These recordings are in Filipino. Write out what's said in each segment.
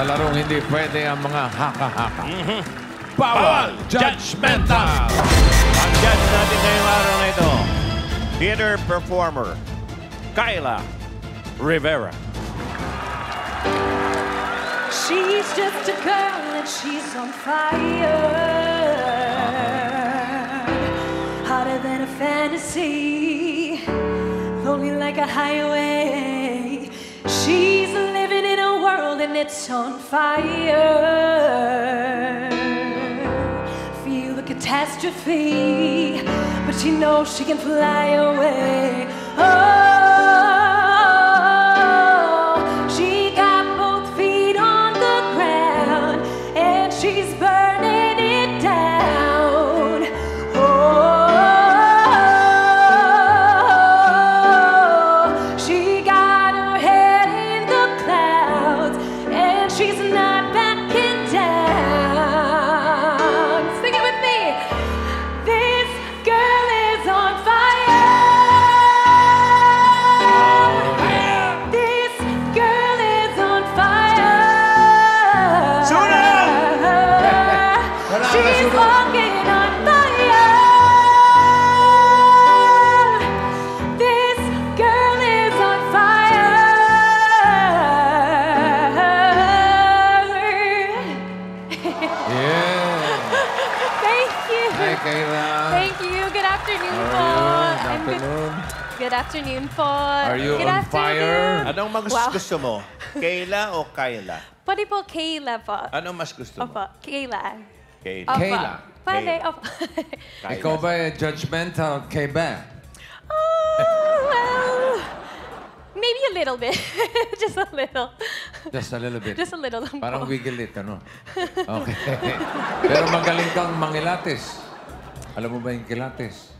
Sa larong hindi pwede ang mga haka-haka. Bawal Judgmental! Ang judge natin ngayong araw na ito, theater performer, Kyla Rivera. She's just a girl and she's on fire. Hotter than a fantasy, lonely like a highway. She's living in a world and it's on fire. Feel the catastrophe, but she knows she can fly away. Oh. She's burning it down. Oh, she got her head in the clouds, and she's not backing down. Sing it with me. This girl is on fire. This girl is on fire. She's walking on fire. This girl is on fire. Yeah. Thank you. Hi, Kyla. Thank you. Good afternoon po. Good afternoon. Good afternoon po. Are you Good on fire? Anong mas Wow. gusto mo? Kayla o Kyla? Pwede po Kayla po. Anong mas gusto mo? Opo, Kayla. Kayla. Opo. Kayla. Pwede, Kayla. opo. Kyla. Ikaw ba judgmental kay Beth? Oh, well, maybe a little bit. Just a little. Just a little bit. Just a little lang Parang po. wiggle it, ano? Okay. Pero magaling kang mangilates. Alam mo ba yung kilates?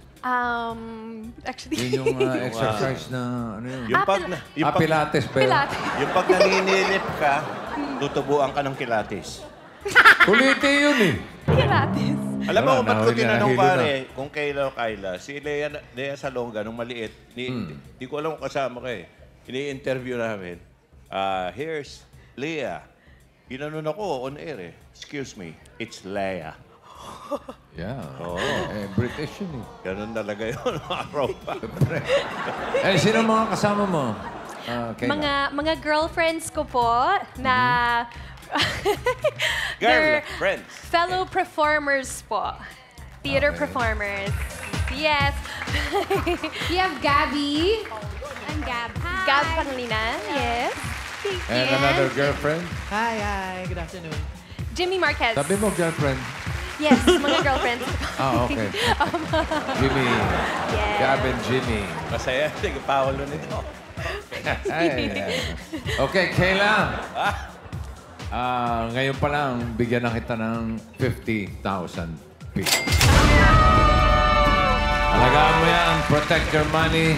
Actually, Yun yung exercise na, ano yun? Yung pag, Pilates ba yun? Pilates. yung pag naninilip ka, tutubuan ka ng kilates. Kuliti yun eh. Pilates. Alam mo, Wala, ba't ko nahuli na, tinanong nahilo pare kung Kayla o Kyla, si Lea Salonga, nung maliit, di ko alam kung kasama ka eh. Ini-interview namin. Here's Lea. Ginanon ako on air eh. Excuse me, it's Lea. Yeah. Oo. British yun eh. Ganun talaga yun, araw pa. Sino mga kasama mo? Kayla? Mga girlfriends ko po na they're Girlfriends. fellow performers po. Theater Okay. performers. Yes. We have Gabby. I'm Gab. Hi. Gab Pangilinan. Yes. Thank And you. another girlfriend? Hi. Good afternoon. Jimmy Marquez. Sabi mo girlfriend. Yes, mga girlfriends. Okay. Jimmy. Yes. Gab and Jimmy. Masaya, sige, Paolo nito. Ay, okay, Kayla. Ngayon pa lang, bigyan na kita ng 50,000 pesos. Alagaan mo yan. Protect your money.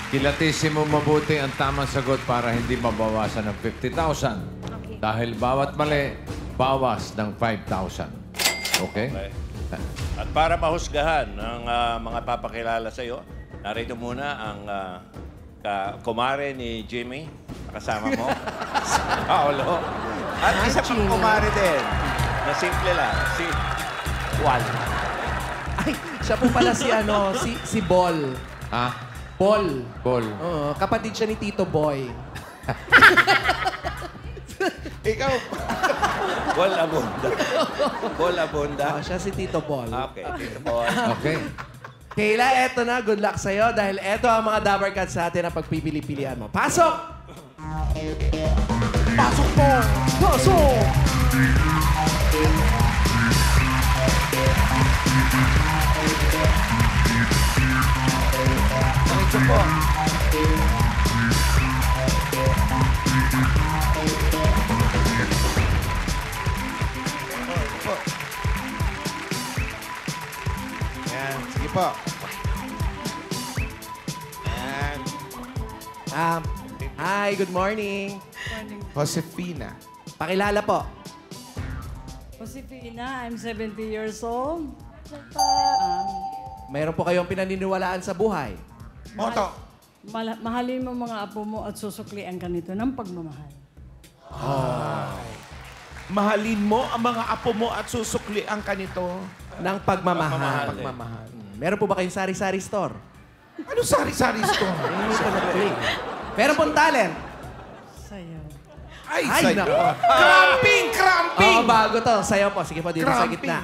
Kilatisin mo mabuti ang tamang sagot para hindi mabawasan ng 50,000. Okay. Dahil bawat mali, bawas ng 5,000. Okay? Okay. At para mahusgahan ng mga papakilala sa iyo, narito muna ang kumare ni Jimmy, kasama mo, si Paolo. At isa pang kumare din, na simple lang, si Juan. Ay, siya po pala si Bol. Ha? Bol. Ball. Oo, kapatid siya ni Tito Boy. Ikaw, Bol Abunda. Bol Abunda. Siya si Tito Bol. Okay, dito po. Okay. Kayla, eto na. Good luck sa'yo dahil eto ang mga Dabber Cats sa atin na pagpipili-pilian mo. Pasok! Pasok po! Pasok! Diretso po. Yan, sige po. Yan. Hi, good morning. Josefina. Pakilala po. Josefina, I'm 70 years old. Mayroon po kayong pinaniniwalaan sa buhay. Moto. Mahalin mo mga apo mo at susuklian ka nito ng pagmamahal. mahalin mo ang mga apo mo at susuklian ka nito. Ng pagmamahal. Pagmamahal. Meron po ba kayong sari-sari store? Ano sari-sari store? Meron pong talent. Sayaw. Ay, Ay, sayo. nako. Cramping! Cramping! Oo, bago to. Sayaw po. Sige po, dito sa Cramping. gitna.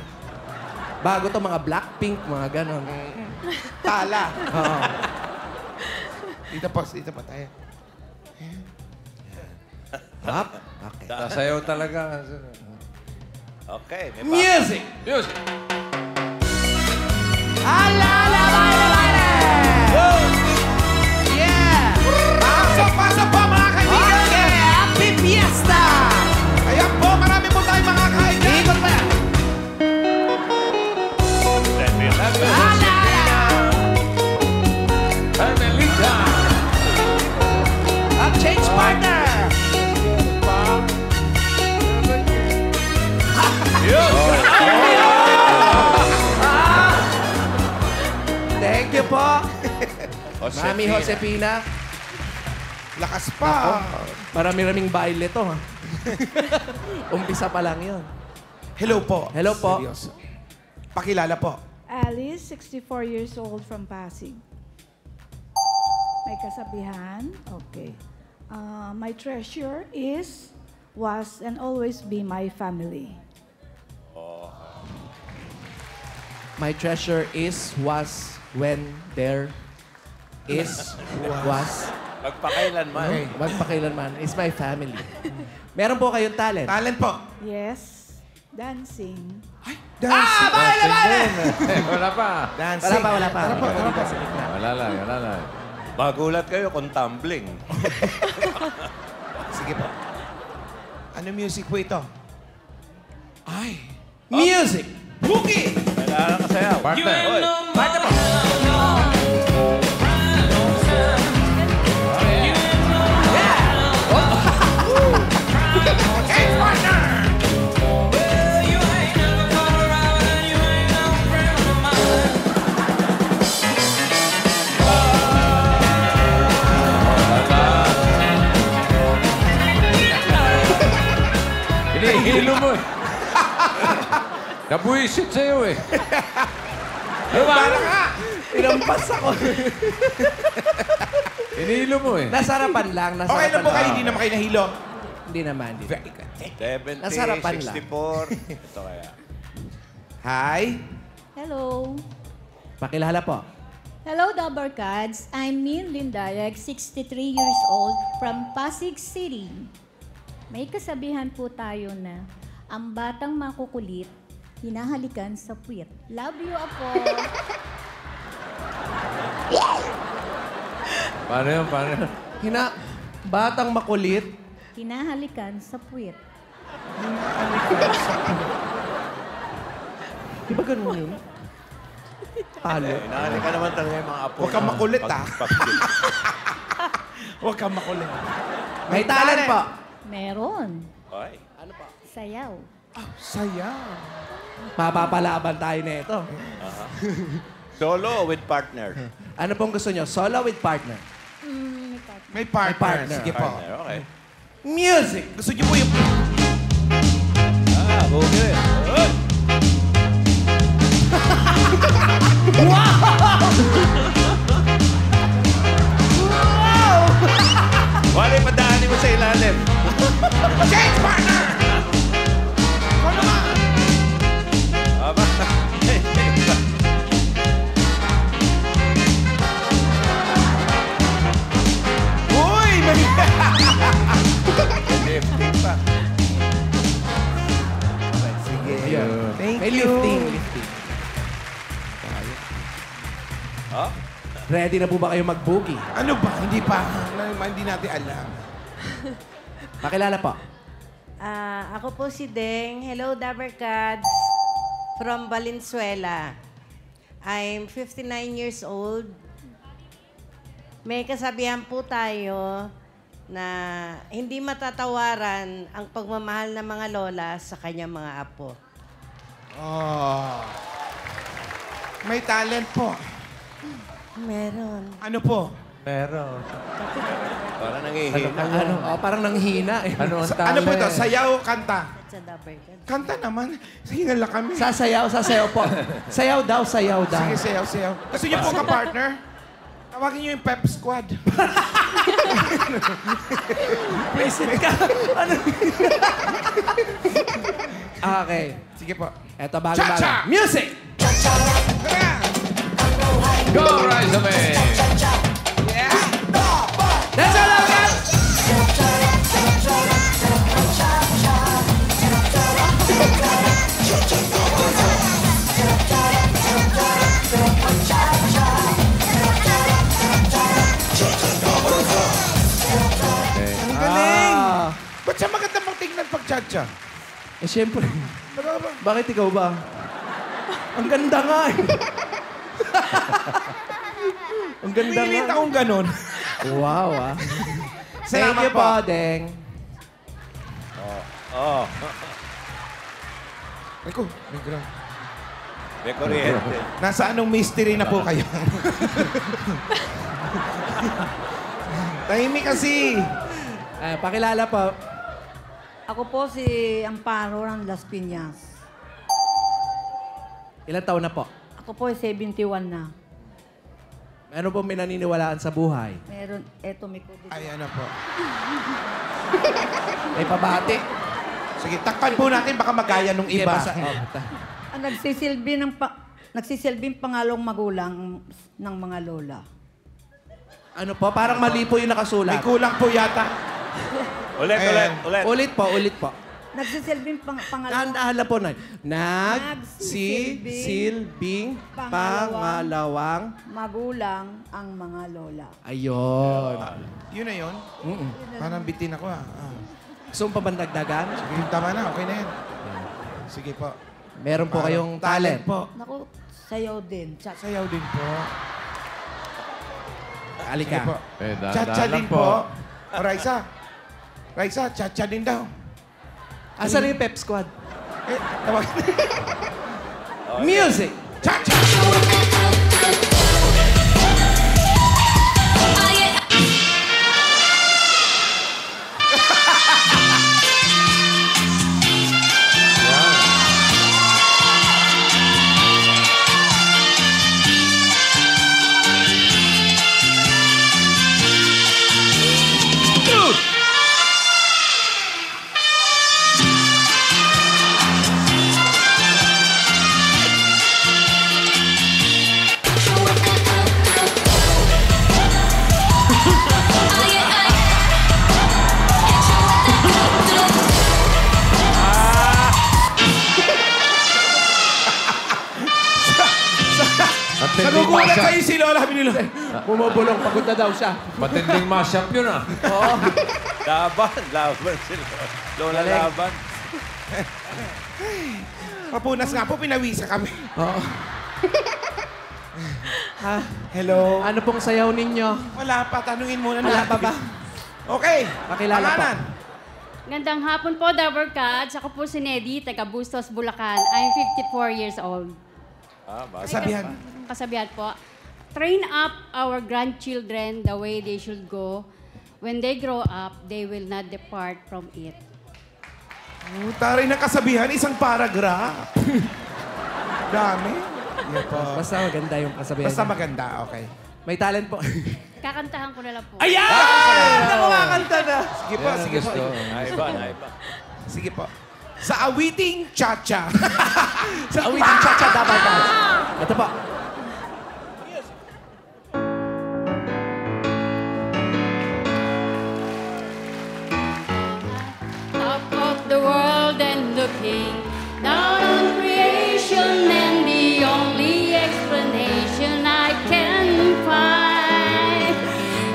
Bago to, mga Blackpink, mga ganon. Tala. Oo. Dito po tayo. Up. Okay. Sasayaw talaga. Okay, may Music! Music! Yeah! Pasok po mga kaibigan! Okay! Happy Fiesta! Ayan po, marami po tayong mga kaibigan. Ikot pa yan. Emelita! Up, change partner! Thank you po. Mami Josefina. Lakas pa. Marami-raming baile to, ha? Umpisa pa lang yun. Hello po. Hello po. Seryoso. Pakilala po. Alice, 64 years old from Pasig. May kasabihan? Okay. My treasure is, was, and always be my family. My treasure is, was, when, there, is, was, Magpakailanman. Okay. magpakailanman, is my family. Meron po kayong talent. Talent po. Yes, dancing. Dancing. Wala pa. Dancing. Wala pa. Tara po, tara po. Wala lang. Magulat kayo kung tumbling. Sige po. Ano music po ito? Ay. Music! Boogie! Kailangan ka sayaw. Partner. Oy. Hinihilo mo eh. Nabuisit sa'yo eh. Para nga! Inampas ako. Hinihilo mo eh. Nasarapan lang. Okay lang po kayo, hindi naman kayo nahilo. Hindi naman. Hindi. Very good. 70, Nasarapan lang. 64. Ito kaya. Hi. Hello. Pakilala po. Hello, Dabarkads. I'm Min Lindayag, 63 years old, from Pasig City. May kasabihan po tayo na ang batang makukulit, hinahalikan sa puwit. Love you, Apo. Paano yun? Batang makulit. Hinahalikan sa puwit. Di ba ganun yun? Talo. Nahali ka naman talaga yung mga apo. Huwag kang makulit, Huwag kang makulit. May talent po. Meron. Oy. Sayaw. Saya. Mapapalaban tayo na ito. Solo with partner. Ano pong gusto nyo? Solo with partner? May partner. partner. Sige po. Partner, okay. Music! Gusto niyo po yung... Okay. Oy. Wala yung padaanin mo sa ilalim. Change partner! Ikaw naman! Aba. Uy! May... Lifting pa. Sige. Ayun. Thank May you. lifting. Oh? Ready na po ba kayo mag-boogie? Ano ba? Hindi pa. Hindi natin alam. Pakilala po. Ako po si Deng. Hello, Dabarkads. From Valenzuela. I'm 59 years old. May kasabihan po tayo na hindi matatawaran ang pagmamahal ng mga lola sa kanyang mga apo. Oh. May talent po. Meron. Ano po? Meron. Parang nangihina. Parang nanghina eh. Ano ang Ano po ito? talent? Sayaw, kanta. sa Dabarkad. Kanta naman. Sige lang kami. Sasayaw po. Sayaw daw. Sige, sayaw. Gusto niyo po ka-partner? Tawagin niyo yung Pep Squad. Visit ka. Ano? Okay. Sige po. Eto, bago. Cha-cha! Music! Go, Rizame! That's all I got! Ang galing! Ah. Ba't siya maganda magtingnan pag cha-cha? Eh, syempre. Ano ba? Bakit ikaw ba? Ang ganda nga eh. Ang ganda Pilit nga. akong ganun. Wow, Thank Salamat you po. po, Deng. Ay ko, may ground. May kuryente. Nasa anong mystery na po kayo? Tahimik kasi. Pakilala po. Ako po si Amparo ng Las Piñas. Ilan taon na po? Ako po ay 71 na. Meron po minaniniwalaan sa buhay? Meron, eto may COVID. Ay, ano po. May pabati? Sige, takpan po natin. Baka magaya nung iba. Ang nagsisilbing pangalong magulang ng mga lola. Ano po? Parang mali po yung May nakasulat. kulang po yata. Ulit. Ulit po. Nagsisilbing pangalong Tandaan po na. Nagsisilbing pangalawang. magulang ang mga lola. Ayun. Yun na yun? Parang bitin ako Gusto mo pa bang dagdagan? Sige, tama na. Okay na yan. Sige po. Meron po kayong talent. po. Naku, sayaw din. Sayaw din po. Alika. Sige po. Dahan-dahan Cha-cha lang din po. O, Raisa, cha-cha din daw. Asan yung Pep Squad? Tawag. Music! Cha-cha! Nagugulat sa'yo si Lola Binilo. Bumubulong, pagod na daw siya. Matinding mashup yun Oo. Laban sila. Lola Galing. laban. Papunas nga po, pinawisa kami. Oo. Hello? Ano pong sayaw ninyo? Wala pa, tanungin muna Wala natin. pa ba? Okay. Pakilala po. Pangalan? Gandang hapon po, Dabarkad. Ako po si Neddy, taga Bustos, Bulacan. I'm 54 years old. Kasabihan. Kasabihan po. Train up our grandchildren the way they should go. When they grow up, they will not depart from it. Taray ng kasabihan, isang paragraph. Dami. Yeah, po. Basta maganda yung kasabihan. Basta maganda, okay. May talent po. Kakantahan ko na lang po. Ayan! Nakakanta na. Sige po, sige po. Naiba. Sige po. Sa awiting cha-cha. Sa awiting cha-cha dapat ka. Ito po. Top of the world and looking down on creation, and the only explanation I can find,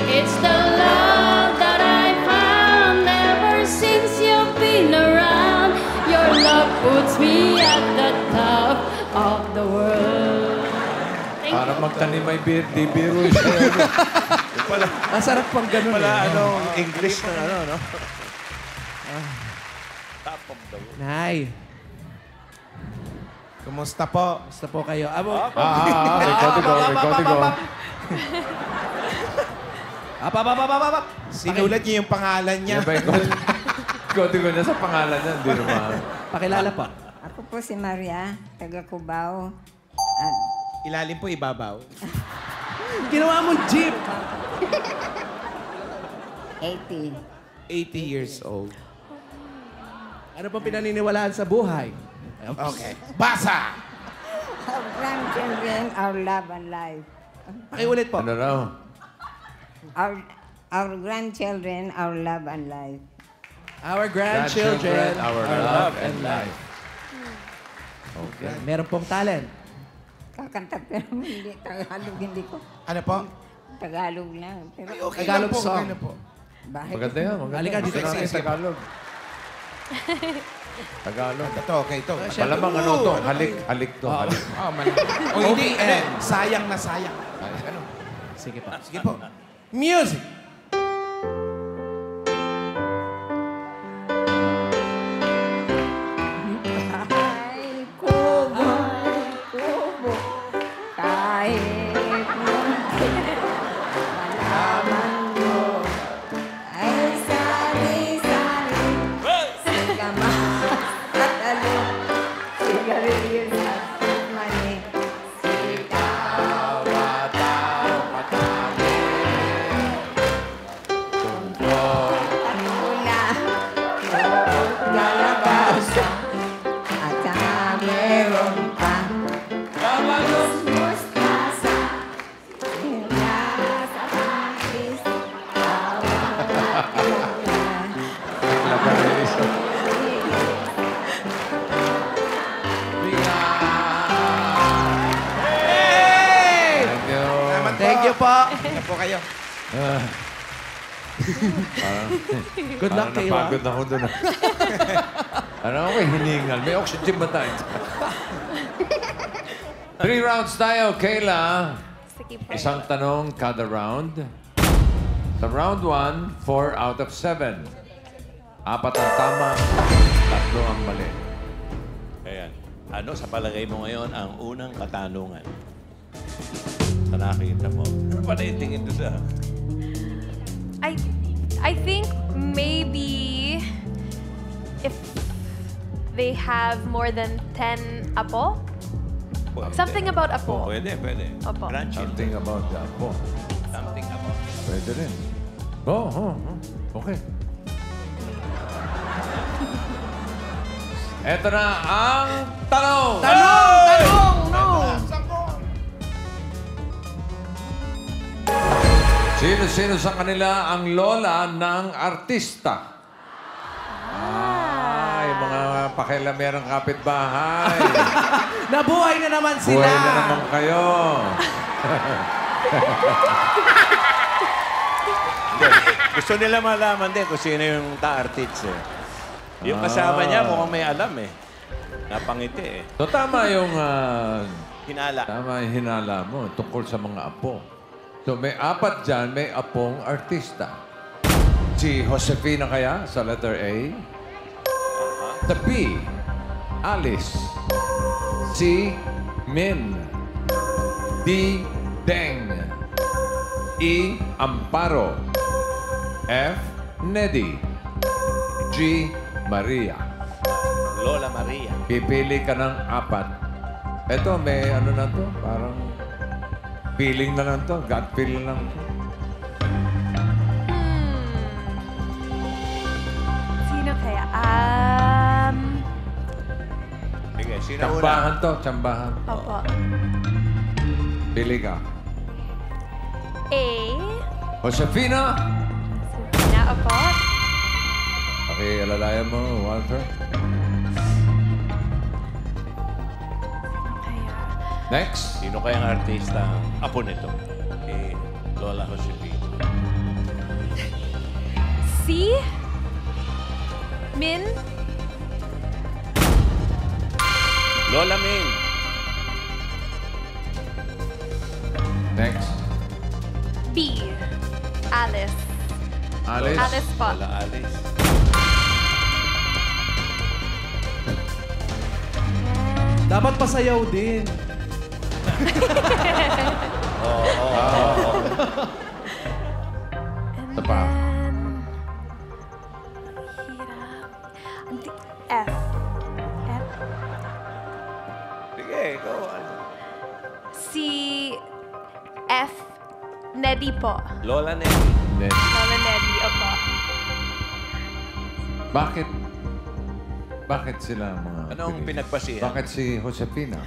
it's the love that I found ever since you've been around. Your love puts me at the top of the world. Thank Para you. magtanim may di biro siya. Ang sarap pang ganun English na no? Top of the world. Nay, Kumusta po? basta po kayo. Abo. Record ko. Apa. Sinulat niyo yung pangalan niya. Yan ba yung Kodigo niya sa pangalan niya, hindi naman. Pakilala po. Ako po si Maria, taga Cubao. At Ilalim po, ibabaw. Ginawa mong jeep. 80. 80 years old. Ano pang pinaniniwalaan sa buhay? Okay. Basa! Our grandchildren, our love and life. Pakiulit po. Ano raw? Our grandchildren, our love and life. Our grandchildren, our love and life. Okay. Meron pong talent. Kakanta pero hindi. Tagalog hindi ko. Ano po? Tagalog lang. Pero Okay Tagalog lang po, song. okay na po. bakit? Maganda yan, maganda. Halika, dito Gusto namin sige. Tagalog. Tagalog. Ito, okay, ito. Malamang ano to, halik to, halik. O hindi, sayang na sayang. Ano? Sige pa. Sige po. Music! Ay, kubo, kubo. Kahit munti, malaman mo. Ay, sari-sari. Sigamas at alok. Sigarilyos at mani. Sitaw at patani. Tagula. Galabasa. At saka meron pa. Mustasa. Sila sa patis. Thank you. Thank you po. Ano po kayo? Good luck kayo. Napagod ako doon. Ano ako hiningal? May oxygen ba tayo? 3 rounds tayo, Kayla. Sige po. Isang tanong kada round. Sa round 1, 4 out of 7. 4 ang tama, 3 ang mali. Ayan. Ano sa palagay mo ngayon ang unang katanungan? Sa nakikita mo. Ano pa naitingin doon sa... I think maybe if they have more than 10 apo. Pwede. Something about apo. Pwede, pwede. Opo. Grandchildren. Something about the apo. Something about... Pwede rin. Okay. Eto na ang tanong! Tanong! No! Sino-sino sa kanila ang lola ng artista? Yung mga pakilamerang kapitbahay. Nabuhay na naman sila. Buhay na naman kayo. Gusto nila malaman din kung sino yung ta-artist eh. Yung kasama niya mukhang may alam eh. Napangiti eh. So tama yung Hinala. tama yung hinala mo tungkol sa mga apo. So may 4 dyan, may apong artista. Si Josefina kaya sa letter A. The B, Alice. C, Min. D, Deng. E, Amparo. F, Neddy. G, Maria. Lola Maria. Pipili ka ng 4. Ito, may ano na to, parang feeling na lang to, gut feel na lang to. Sino kaya? Sige, sino una? Tsambahan to, tsambahan. Opo. Pili ka. A. Josefina! Sina, opo. Pakialalayan mo, Walter. Kaya. Next. Sino kayang artista ang apo nito? Eh, Lola Josefina. C. Min. Lola Min. Next. B. Alice. Alice. Alice po. Lola Alice. Dapat pasayaw din. Ito pa. Hirap. Sige, go. Si F. Neddy po. Lola Nelly. Lola Neddy, opo. Bakit sila mga... Anong pinagpasihan? Bakit si Josefina?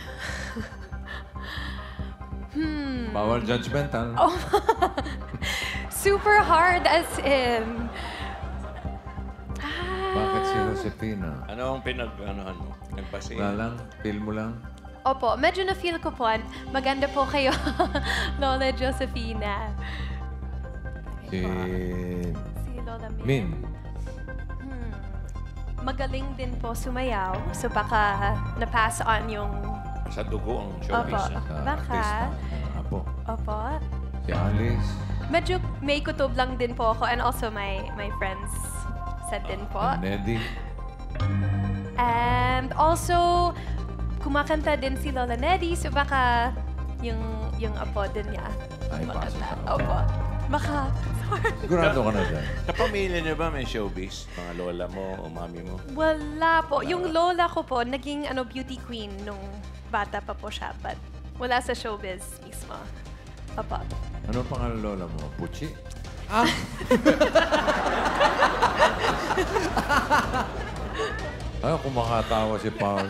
Bawal judgmental. Oh. Super hard as in... Bakit si Josefina? Ano ang pinagpasihan mo? Wala lang? Feel mo lang? Opo, medyo na-feel ko po. Maganda po kayo, Lola Josefina. Si Lola Min. Magaling din po sumayaw. So baka na-pass on yung... Sa dugo ang showbiz. Opo. Baka. Apo. Opo. Si Alice. Medyo may kutob lang din po ako and also my friends said din po. Neddy. And also, kumakanta din si Lola Neddy. So baka yung apo din niya. Ay, pasok sa Opo. Baka. Sigurado ka na dyan. Sa pamilya niyo ba may showbiz? Mga lola mo o mami mo? Wala po. Yung lola ko po, naging beauty queen nung bata pa po siya. But wala sa showbiz mismo. Opo. Ano pangalan lola mo? Puchi? Ah. Ay, kumakatawa si Paul.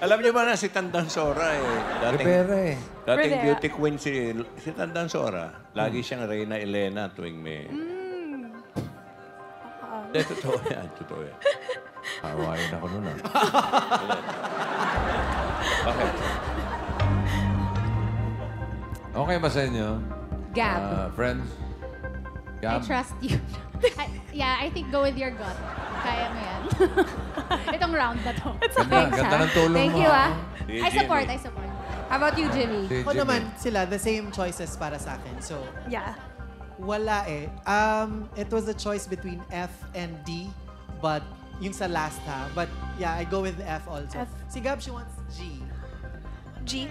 Alam niyo ba na si Tandang Sora Rivera eh. Dating Rivera. beauty queen si Tandang Sora. Lagi siyang Reyna Elena tuwing may... Hindi, totoo yan. Totoo yan. Hawain ako nun ah. Bakit? Okay ba sa inyo? Gab. Friends? I Gab? trust you. I think go with your gut. Kaya mo yan. Itong round na to. Ganda ng tulong Thank mo. you, ah. I support. How about you, Jimmy? Si Ako Jimmy. naman, sila, the same choices para sa akin. So, Yeah. wala eh. It was a choice between F and D, but yung sa last ha. But yeah, I go with F also. F. Si Gab, she wants G. G.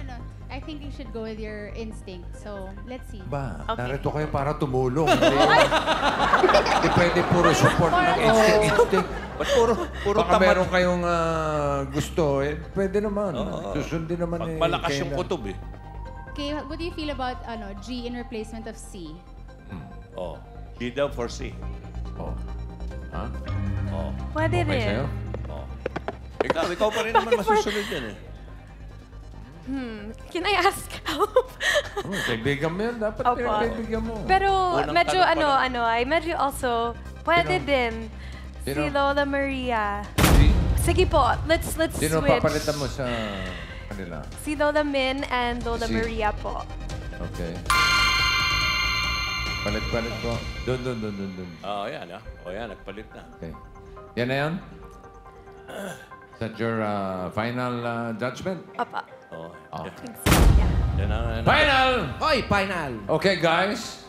I think you should go with your instinct. So, let's see. Ba, Okay. narito kayo para tumulong. Hindi pwede puro support ng instinct. Ba't puro Baka tamad? meron kayong gusto, pwede naman. Oo. Susundin naman eh. Malakas yung kailan. kutob eh. Okay, what do you feel about G in replacement of C? Oh. G daw for C. Oh. Ha? Oh. Pwede Okay rin. sa'yo? Oh. Ikaw pa rin naman masusunod yan eh. Can I ask help? Kaibigan mo yan. Dapat Opo. pinagbibigyan mo. Pero Unang medyo tanong pa lang. ay medyo also, pwede Sino? din. Si Sino? Lola Maria. Sige po, let's Sino switch. papalitan mo sa kanila? Si Lola Min and Lola Si- Maria po. Okay. Palit-palit ko. Doon. Oo, yan ah. O yan, nagpalit na. Okay. Yan na yan? Is that your final judgment? Opa. Oh. Oh. Yeah. Yan ang... Final! Hoy, final. Okay, guys.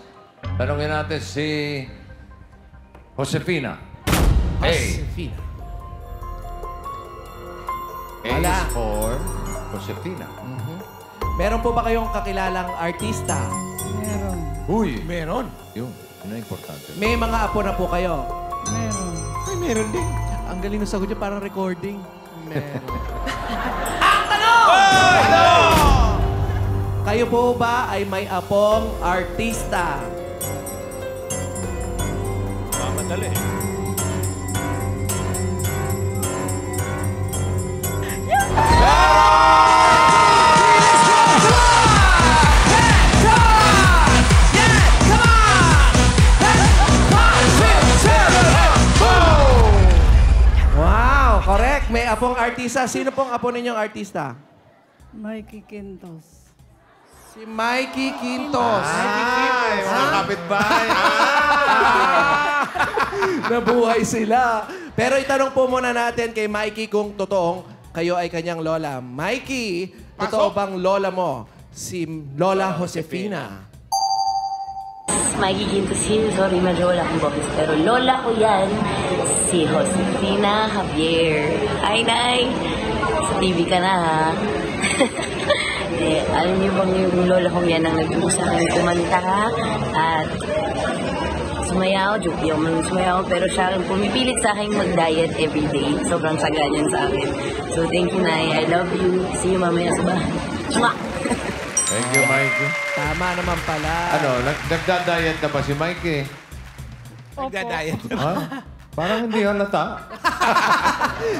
Tanungin natin si Josefina. Josefina. A Wala. is for Josefina. Meron po ba kayong kakilalang artista? Uy! Meron. Yun ang importante. May mga apo na po kayo? Meron. Ay, meron din. Ang galing ng sagot niya, parang recording. Meron. Kayo po ba ay may apong artista? Mamadali. Wow, correct. May apong artista. Sino pong apo ninyong artista? Mikey Quintos. Si Mikey Quintos. Ay, mga kapitbahay. Nabuhay sila. Pero itanong po muna natin kay Mikey kung totoong kayo ay kanyang lola. Mikey, totoo bang lola mo si Lola Josefina? Mikey Quintos Hill, sorry, medyo wala akong boses. Pero lola ko yan, si Josefina Javier. Hi, Nay! Sa TV ka na, ha? Alam niyo bang yung lola kong yan ang nagturo sa akin kumanta, at sumayaw, joke di ako marunong sumayaw, pero siya ang pumipilit sa akin mag-diet everyday. Sobrang saga niyan sa akin. So thank you, Nay. I love you. See you mamaya sa bahay. Mwah! Thank you, Mikey. Tama naman pala. Ano, nagda-diet na ba si Mikey? Nagda-diet. Ha? Parang hindi halata.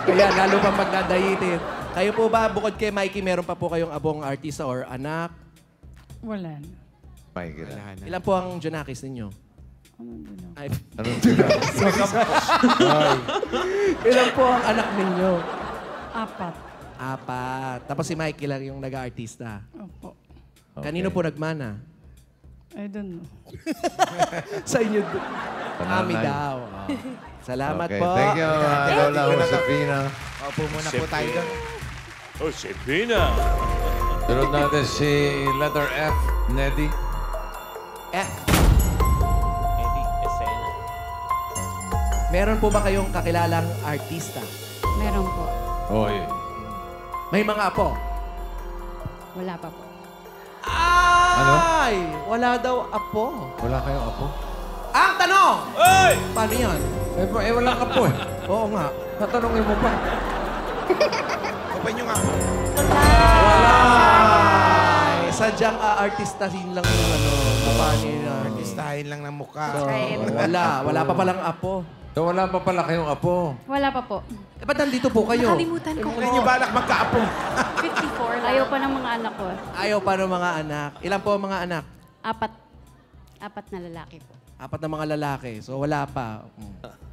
Kaya lalo pa magdadayitin. Kayo po ba, bukod kay Mikey, meron pa po kayong abong artista or anak? Wala na. Mikey na. Ilan po ang Junakis ninyo? Ay, Anong ilan po ang anak ninyo? 4. 4. Tapos si Mikey lang yung nag-aartista. Opo. Kanino po nagmana? I don't know. Sa inyo. Kami Pananay. daw. Oh. Salamat Okay, po. thank you, Lola Josefina. Opo muna po tayo doon. Josefina. Sunod natin si letter F, Neddy. F. Eddie Esena. Meron po ba kayong kakilalang artista? Meron po. Oy. May mga apo? Wala pa po. Ay! Wala daw apo. Wala kayong apo? Ang tanong! Hey! Paano yan? Wala ka po eh. Oo nga. Tatanungin mo pa. Open nyo nga. Wala! Ay, sadyang artistahin lang yung ano. Paano yun? Artistahin lang ng mukha. So, wala pa palang apo. So wala pa pala kayong apo. Wala pa po. Eh, ba't nandito po kayo? Nakalimutan ko Kung nyo balak magkaapo. 54 lang. Ayaw pa ng mga anak ko. Ayaw pa ng mga anak. Ilan po ang mga anak? 4 na lalaki po. 4 na mga lalaki. So wala pa.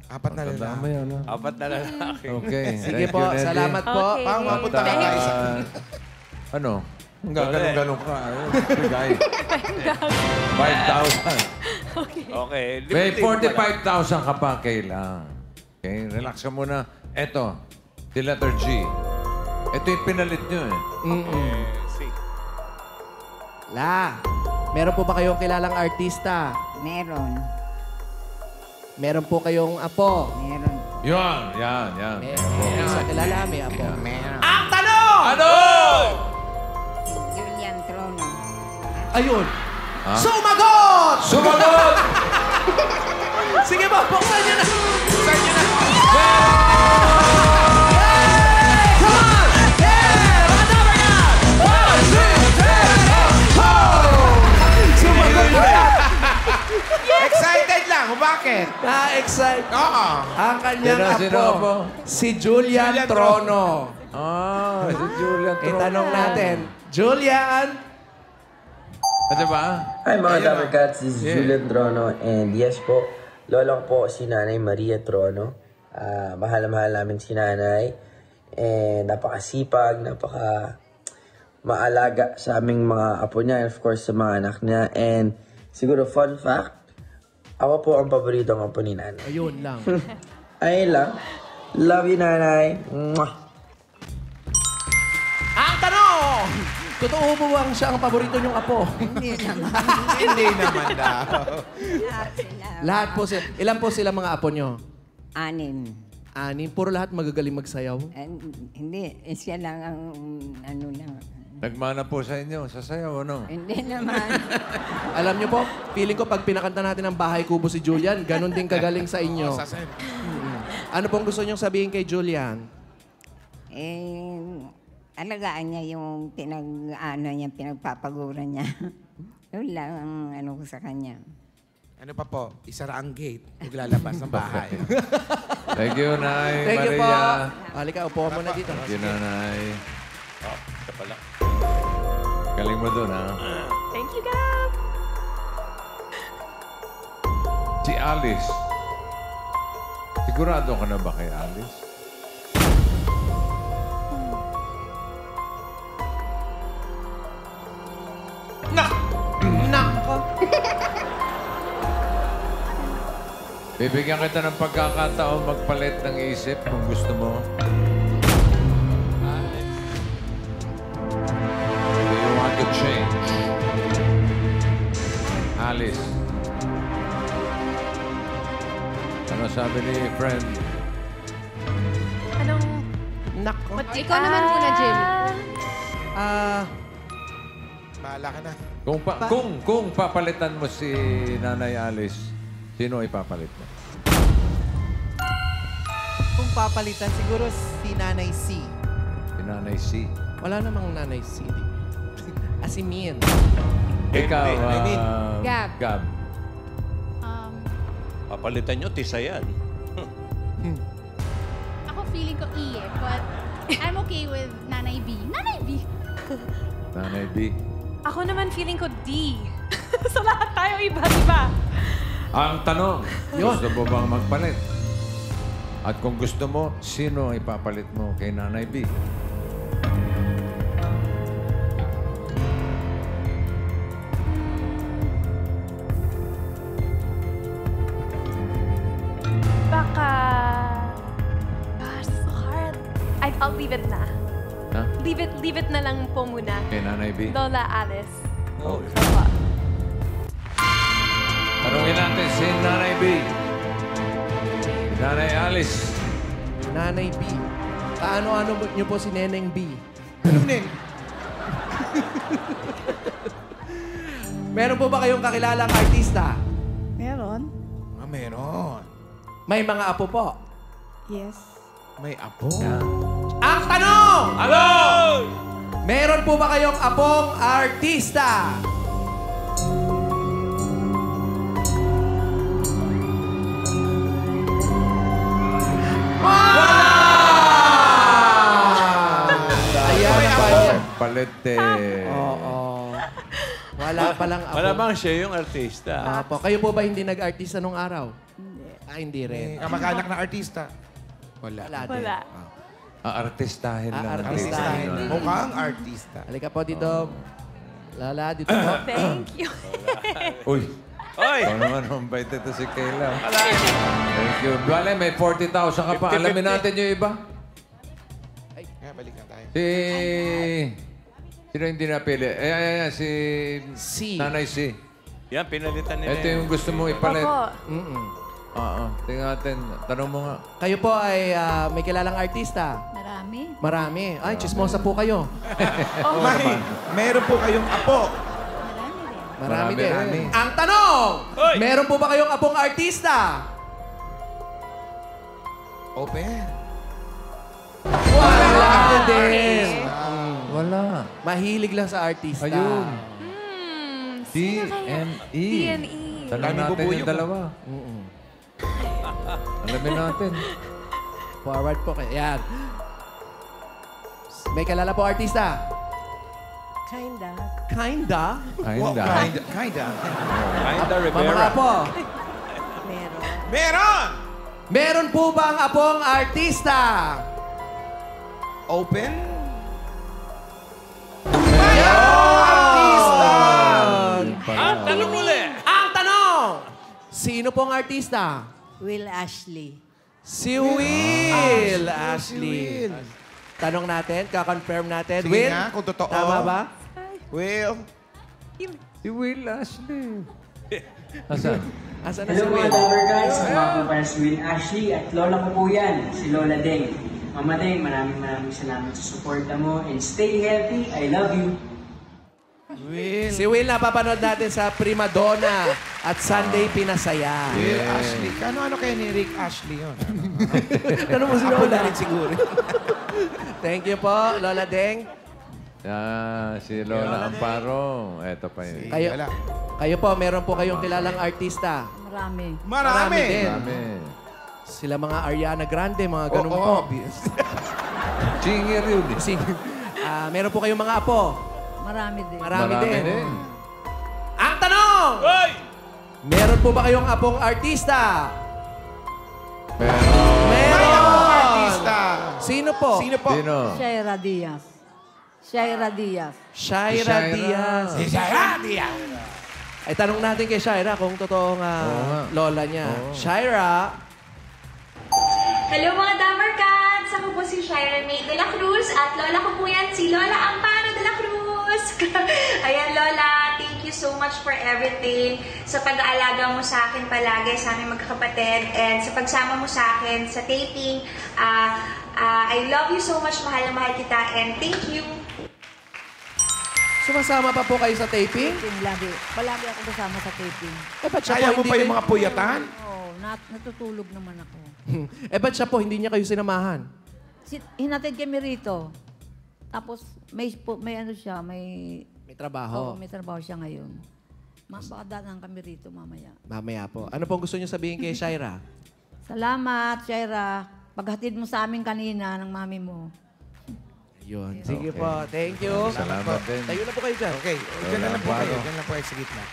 4 na lalaki. Apat na lalaki. Okay. Sige Thank po. you, Neddy. Salamat po. Okay. Pang mapunta na tayo sa... Ano? Ang gaganong-ganong ka. Bigay. 5,000. Okay. May limited pa lang. 45,000 ka pa kailangan. Okay, relax ka muna. Eto, the letter G. Ito yung pinalit nyo eh. Si. La, meron po ba kayong kilalang artista? Meron. Meron po kayong apo? Meron. Yan. Meron. Sa kilala, may apo. Meron. Ang tanong! Ano? Julian Trono. Ayun. Ha? Sumagot! Sumagot! Sige po, buksan nyo na! Buksan nyo na! Excited lang. Bakit? Na-excite. Oo. Ang kanyang Sino apo, si Julian Julian Trono. Si Julian Trono. Itanong natin, Julian, Ano ba? Hi mga Dabarcats, this is Yeah. Julian Trono and yes po, lola ko po si Nanay Maria Trono. Mahal na mahal namin si Nanay and napakasipag, maalaga sa aming mga apo niya and of course sa mga anak niya. And siguro fun fact, ako po ang paboritong apo ni Nanay. ayun lang. Ayun lang. Love you, Nanay. Mwah! Ang tanong! Totoo po bang siya ang paborito niyong apo? Hindi naman. Hindi naman daw. Lahat po sila. Ilan po sila mga apo niyo? 6. 6. Puro lahat magagaling magsayaw? Hindi, siya lang ang ano lang. Nagmana po sa inyo, sa sayaw, ano? Hindi naman. Alam niyo po, feeling ko pag pinakanta natin ang Bahay Kubo si Julian, ganun din kagaling sa inyo. Ano pong gusto niyong sabihin kay Julian? Alagaan niya yung pinagpapaguran niya. Yun lang ang ano ko sa kanya. Ano pa po? Isara ang gate. Maglalabas ng bahay. Thank you, Nay Thank you po. Maria. Halika, upo ka muna dito. Thank you, Nanay. Ito pala. Galing mo dun, ha? Thank you, Gab. Si Alice. Sigurado ka na ba kay Alice? Nako! Bibigyan kita ng pagkakataon magpalit ng isip kung gusto mo. Do you want to change? Alice. Ano sabi ni friend? Anong... Nako. Ikaw naman muna, Jimmy. Bahala ka na. Kung papalitan mo si Nanay Alice, Sino ipapalit mo? Kung papalitan, siguro si Nanay C. Si Nanay C. Wala namang Nanay C. Si Min. Ikaw, Gab. Papalitan nyo, tisa yan. Ako feeling ko E eh, but I'm okay with Nanay B. Nanay B! Nanay B. Ako naman feeling ko D. So lahat tayo iba-iba. Ang tanong, gusto mo bang magpalit? At kung gusto mo, sino ipapalit mo kay Nanay B? Baka... Gosh, so hard. I'll leave it na. Ha? Leave it na lang po muna. Kay Nanay B? Lola Alice. Oh. Tanungin natin si Nanay B. Nanay Alice. Nanay B. Kaano-ano niyo po si Neneng B? Anong Neng? Meron po ba kayong kakilalang artista? Meron? Meron. May mga apo po? Yes. May apo. Ang tanong! Hello! Meron po ba kayong apong artista? Ayan na pa yan. Palit eh. Oo. Wala palang apo. Malamang siya yung artista. Apo. Kayo po ba hindi nag-artista nung araw? Hindi rin. Kamag-anak na artista. Wala din. Wala. Artistahin lang. Artistahin. Mukhang artista. Halika po dito. Lala, dito po. Thank you. Uy. Oy! Ikaw naman, mabait ito si Kayla. Thank you. Bale, may 40,000 ka pa. 50-50. Alamin natin yung iba. Balik na tayo. Sino hindi napili? Si Nanay C. Yan, pinalitan nila. Ito yung gusto mo ipalit. Opo. Oo. Tingnan natin. Tanong mo nga. Kayo po ay may kilalang artista? Marami. Marami. Ay, chismosa po kayo. Meron po kayong apo. Marami din. Marami. Ang tanong! Meron po ba kayong apong artista? Open. Wala din. Wala. Mahilig lang sa artista. Ayun. Sino kaya? D&E. D&E. Tanong natin yung dalawa. Alamin natin. Forward po kayo. Yan. May kilala po artista? Kinda. Kinda? Kinda. Kinda. Kinda Rivera. Mga apo. Meron. Meron! Meron po bang apong artista? Open. Artista! Ang tanong muli! Ang tanong! Sino pong artista? Will Ashley. Si Will Ashley. Tanong natin, kakonfirm natin. Sige Will, nga, kung totoo. tama ba? Will. Si Will Ashley. Asan? Asan na si Hello mga Will? Dabber guys, mga po para si Will Ashley at lola ko po yan, si Lola Deng. Mama Deng, maraming salamat sa suporta mo and stay healthy. I love you. Will. Si Will napapanood natin sa Prima Donna at Sunday Pinasaya. Will Ashley. Ano kaya ni Rick Ashley yun? Tanong mo si Apo Lola. na rin siguro. Thank you po, Lola Deng. Si Lola Amparo. Eto pa yun. Kayo po, meron po kayong kilalang artista. Marami. Marami. din. Marami. Sila mga Ariana Grande, mga ganun po. Singer yun. Meron po kayong mga apo. Marami din. Marami din. Ang tanong! Meron po ba kayong apong artista? Meron! Artista. Sino po? Sino po? Shaira Diaz. Shaira Diaz. Shaira Diaz. Si Shaira Diaz. Ay, tanong natin kay Shaira kung totoong lola niya. Shaira. Hello mga Dabber Cats! Ako po si Shaira May de la Cruz at lola ko po yan si Lola Amparo de la Cruz. Ayan Lola, thank you so much for everything. Sa pag-aalaga mo sa akin palagi, sa aming magkakapatid, and sa pagsama mo sa akin sa taping. I love you so much, mahal na mahal kita, and thank you. Sumasama pa po kayo sa taping? Taping lagi. Palagi ako kasama sa taping. ba't siya Kaya po mo hindi pa yung kayo- mga puyatan? Oo, natutulog naman ako. ba't siya po hindi niya kayo sinamahan? Hinatid kami rito. Tapos may ano siya, may trabaho. Oo, may trabaho siya ngayon. Baka dadaan kami rito mamaya. Mamaya po. Ano pong gusto niyo sabihin kay Shaira? Salamat, Shaira. Paghatid mo sa amin kanina ng mami mo. Yun. Sige Okay. po. Thank you. Salamat din. Tayo na po kayo dyan. Okay, dyan na lang po kayo. Dyan lang po kayo sa gitna.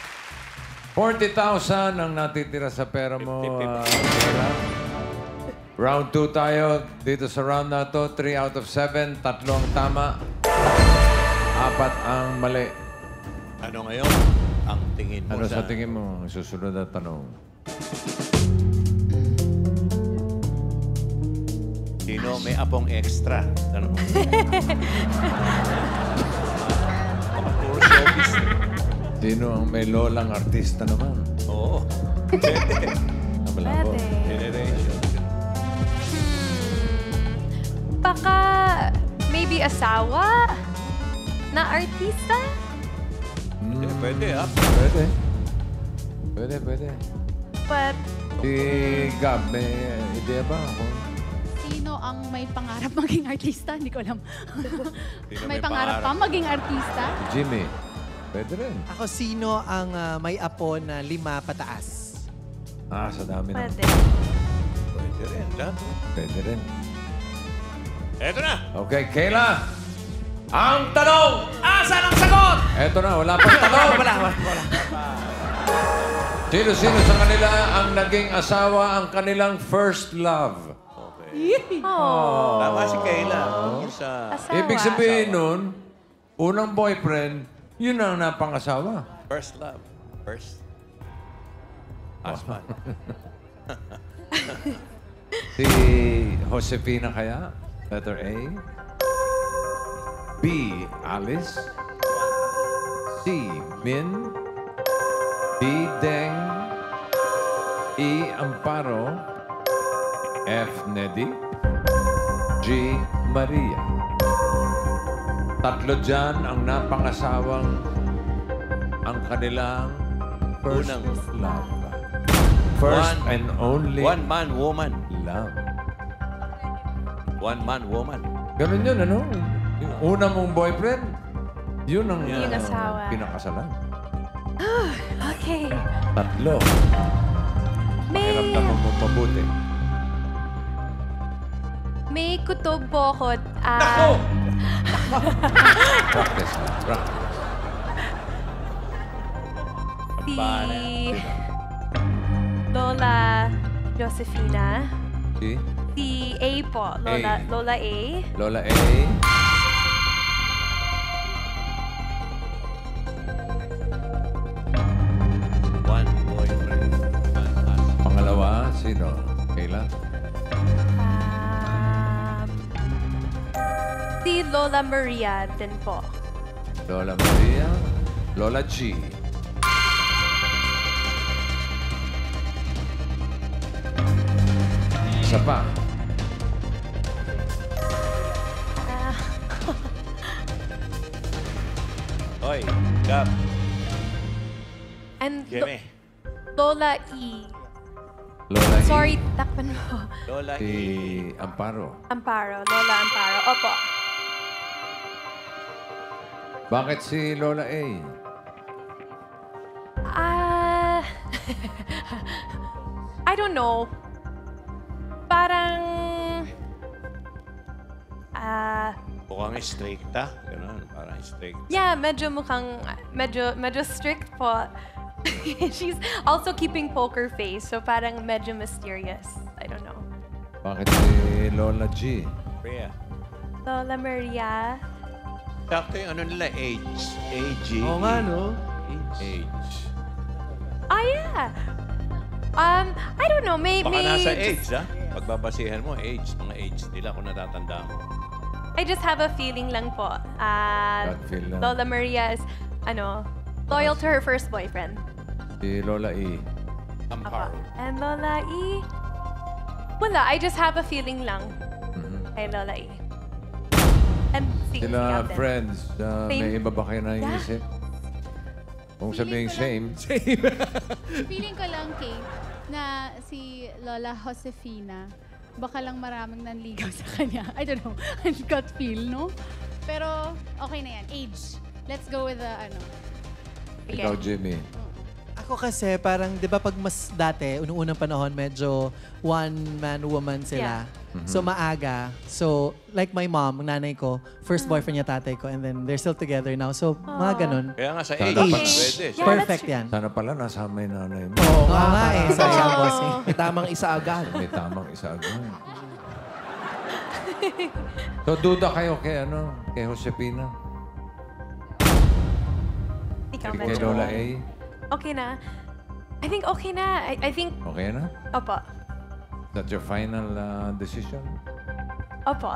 40,000 ang natitira sa pera mo. Shaira. Round 2 tayo. Dito sa round na to, 3 out of 7. 3 ang tama. 4 ang mali. Ano ngayon ang tingin mo Ano sa tingin mo? Ang susunod na tanong. Sino may apong extra? Tanong mo. Puro showbiz. Sino ang may lolang artista naman? Oo. Pwede. Malabo. Generation. Baka maybe asawa na artista? Pwede, ha? Pwede. Pwede. But Si Gab, may idea ba? Sino ang may pangarap maging artista? Hindi ko alam. Sino may may pangarap pa pangarap? maging artista? Jimmy. Pwede rin. Ako, sino ang may apo na 5 pataas? Sa dami na. Pwede. Pwede rin, lahat. Pwede rin. Eto na. Okay, Kayla. Ang tanong! Saan ang sagot? Eto na, wala pang tanong. Wala. Sino-sino sa kanila ang naging asawa ang kanilang first love? Oh. Tama si Kayla. Yung sa... Ibig sabihin nun, unang boyfriend, yun ang napangasawa. First love. First. Husband. Si Josefina kaya? Letter A. B. Alice. C. Min. D. Deng. E. Amparo. F. Neddy. G. Maria. Tatlo dyan ang napangasawang ang kanilang first love. First One- and only One man, woman. love. One man, woman. Ganun yun, ano? Yung una mong boyfriend, yun ang Yung asawa. pinakasalan. Okay. Tatlo. May, Pakiramdaman mo mabuti. may kutob po ako. Practice na. Practice. Si Lola Josefina. Si Si A po. A. Lola A. Lola A. One boyfriend. One husband. Pangalawa, sino? Kayla? Si Lola Maria din po. Lola Maria. Lola G. Isa pa. Oy, Gab. And Jimmy. Lola E. Lola E. Sorry, takpan mo. Lola Si E. Amparo. Amparo. Lola Amparo. Opo. Bakit si Lola A? I don't know. Parang... Mukhang stricta. Ganun, parang strict. yeah, medyo mukhang... Medyo strict po. She's also keeping poker face. So parang medyo mysterious. I don't know. Bakit si Lola G? Priya. Lola Maria. Sakto yung ano nila, age. Age. Oo nga, no? Age. Yeah. I don't know. Baka nasa age, just- ha? Pagbabasihan mo, age. Mga age nila kung natatanda mo. I just have a feeling lang po. Gut feel lang. Lola Maria is, loyal to her first boyfriend. Si Lola E. Amparo. And Lola E? Wala, I just have a feeling lang. Kay Lola E. And si Thank Sila you. friends, may Same. iba ba kayo naiisip? Kung sabihin same. Feeling ko lang, Kate, na si Lola Josefina, baka lang maraming nanligaw sa kanya. I don't know. I got feel, no? Pero okay na yan. Age. Let's go with the, Ikaw, Jimmy. Ako kasi parang, di ba pag mas dati, unang panahon, medyo one-man, woman sila. Yeah. So maaga. So like my mom, nanay ko, first boyfriend niya tatay ko, and then they're still together now. So mga ganun. Kaya nga sa Sana age, pala. pwede. Perfect yan. Sana pala nasama yung nanay mo. Oo nga eh. Sayang, bossing. May tamang isa agad. May tamang isa agad. So, duda kayo kay Josefina? Ikaw, Kay medyo. Lola A? Okay na. I think okay na. I think, Okay na? opo. Is that your final decision? Opo.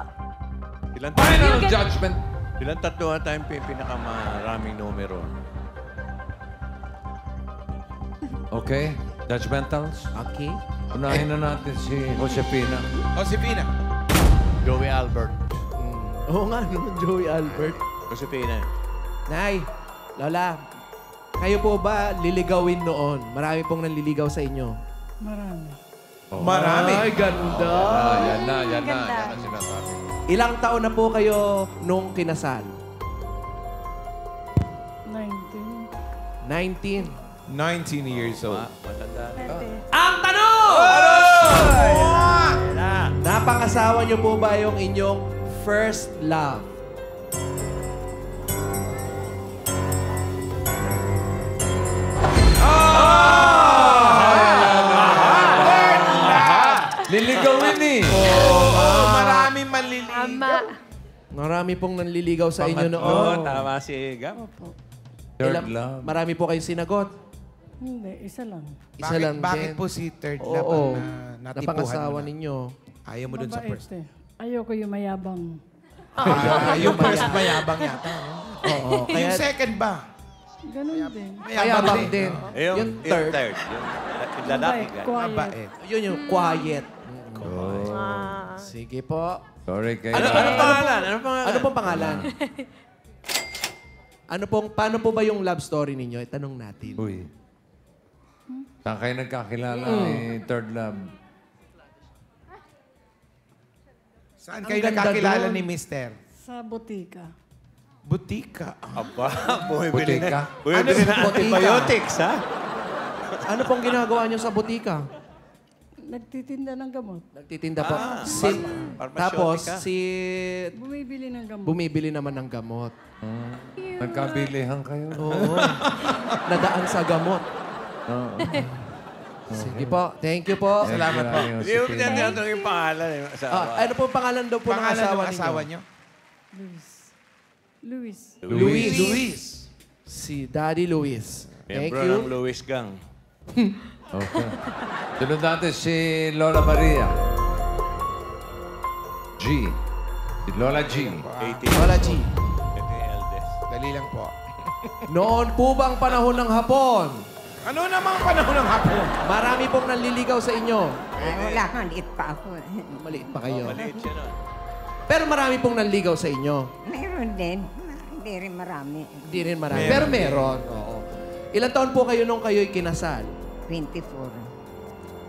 Ilan Final judgment! Ilan tatlo tayong pinakamaraming numero? Okay. Judgmentals? Okay. Unahin na natin si Josefina. Josefina. Joey Albert. Oo nga, no? Joey Albert. Josefina. Nay, Lola, kayo po ba liligawin noon? Marami pong nanliligaw sa inyo. Marami. Marami. Ay, ganda. Yan na sinasabi. Ilang taon na po kayo nung kinasal? 19. 19 years old. Matanda. Ang tanong! Napangasawa niyo po ba yung inyong first love? Liligawin eh! Maraming maliligaw. Marami pong nanliligaw sa inyo Oo, noon. tama si Gam. Third love. Marami po kayong sinagot. Hindi, isa lang. Isa lang Bakit din. po si third love Oo. ang natipuhan Napangasawa mo na? ninyo. Ayaw mo dun sa Mabait first. eh. Ayoko yung mayabang. Yung first mayabang yata. No? Oo. Yung Kaya second ba? Ganun din. mayabang din. Yung Yung third. Yung lalaki. Mabait, quiet. Mabait. Yun yung quiet. Sige po. Sorry kayo. Anong pangalan? Ano pong pangalan? Paano po ba yung love story ninyo? Itanong natin. Uy. Saan kayo nagkakilala ni third love? Saan kayo ganda nakakilala dun. ni Mister? Sa butika. Butika. Aba, bumibili Butika? na. Bumibili na Butika? antibiotics, ha? Ano pong ginagawa niyo sa butika? Nagtitinda ng gamot. Nagtitinda po. Pharmaceutica. Tapos si Bumibili ng gamot. bumibili naman ng gamot. Nagkabilihan kayo? Oo. Nadaan sa gamot. Oo. Sige po. Thank you po. Salamat po. Hindi mo tinatanong yung pangalan. Ano po pangalan daw po ng Pangalan asawa ng asawa ninyo? niyo? Luis. Luis. Si Daddy Luis. Thank Miyembro you. ng Luis Gang. Okay. Sunod natin si Lola Maria. G. Si Lola G. 18. Lola G. Ito yung eldest. Dali lang po. Noon po bang panahon ng hapon? Ano namang panahon ng hapon? Marami pong nanliligaw sa inyo. Wala kang liit pa ako. Maliit pa kayo. Maliit siya nun. Pero marami pong nanligaw sa inyo. Meron din. Hindi rin marami. Hindi rin marami. Pero meron. Oo. Ilan taon po kayo nung kayo'y kinasal? 24.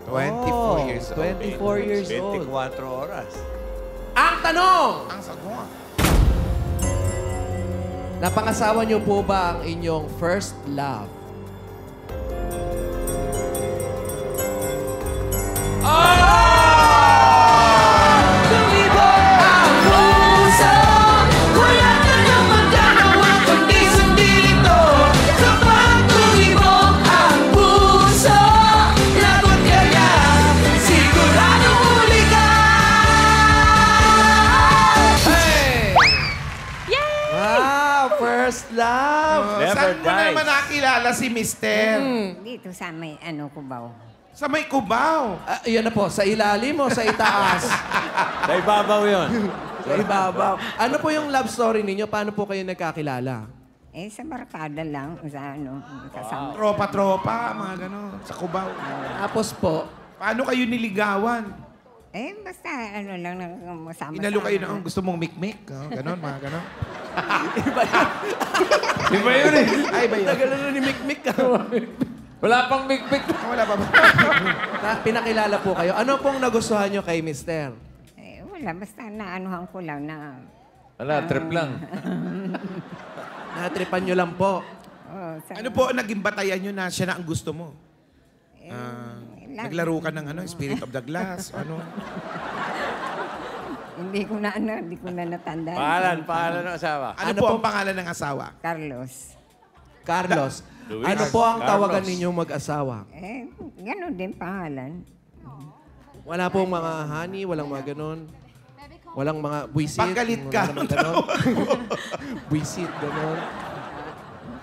24 years old. 24 years old. 24 oras. Ang tanong! Ang sagwa. Napangasawa niyo po ba ang inyong first love? Wow! First love! Never Saan mo dies. naman nakilala si Mister? Dito sa may Cubao. Sa may Cubao. Yan na po, sa ilalim o sa itaas? Sa ibabaw yun. Sa ibabaw. Ano po yung love story ninyo? Paano po kayo nagkakilala? Sa barkada lang. Sa kasama. Tropa-tropa, mga gano'n. Sa Cubao. Tapos po, Paano kayo niligawan? Basta ano lang, masama. Inalo kayo na, gusto mong mikmik. Oh, ganon, mga ganon. Iba yun eh. Ay, ba yun? Nagano ni Mikmik ka. Wala pang mikmik. Wala pa ba? Pinakilala po kayo. Ano pong nagustuhan nyo kay Mister? Wala, basta naanuhan ko lang na... Wala, trip lang. Natripan nyo lang po. Ano po ang naging batayan nyo na siya na ang gusto mo? Naglaro ka ng Spirit of the Glass? Ano? Hindi ko na natandaan. Pangalan ng asawa. Ano po ang pangalan ng asawa? Carlos. Carlos. Luis. Ano po ang tawagan Carlos. ninyong mag-asawa? Ganon din pangalan. Wala pong mga honey, walang mga ganon. Walang mga buisit. Paggalit ka. Wala naman ganon. Buisit, ganon.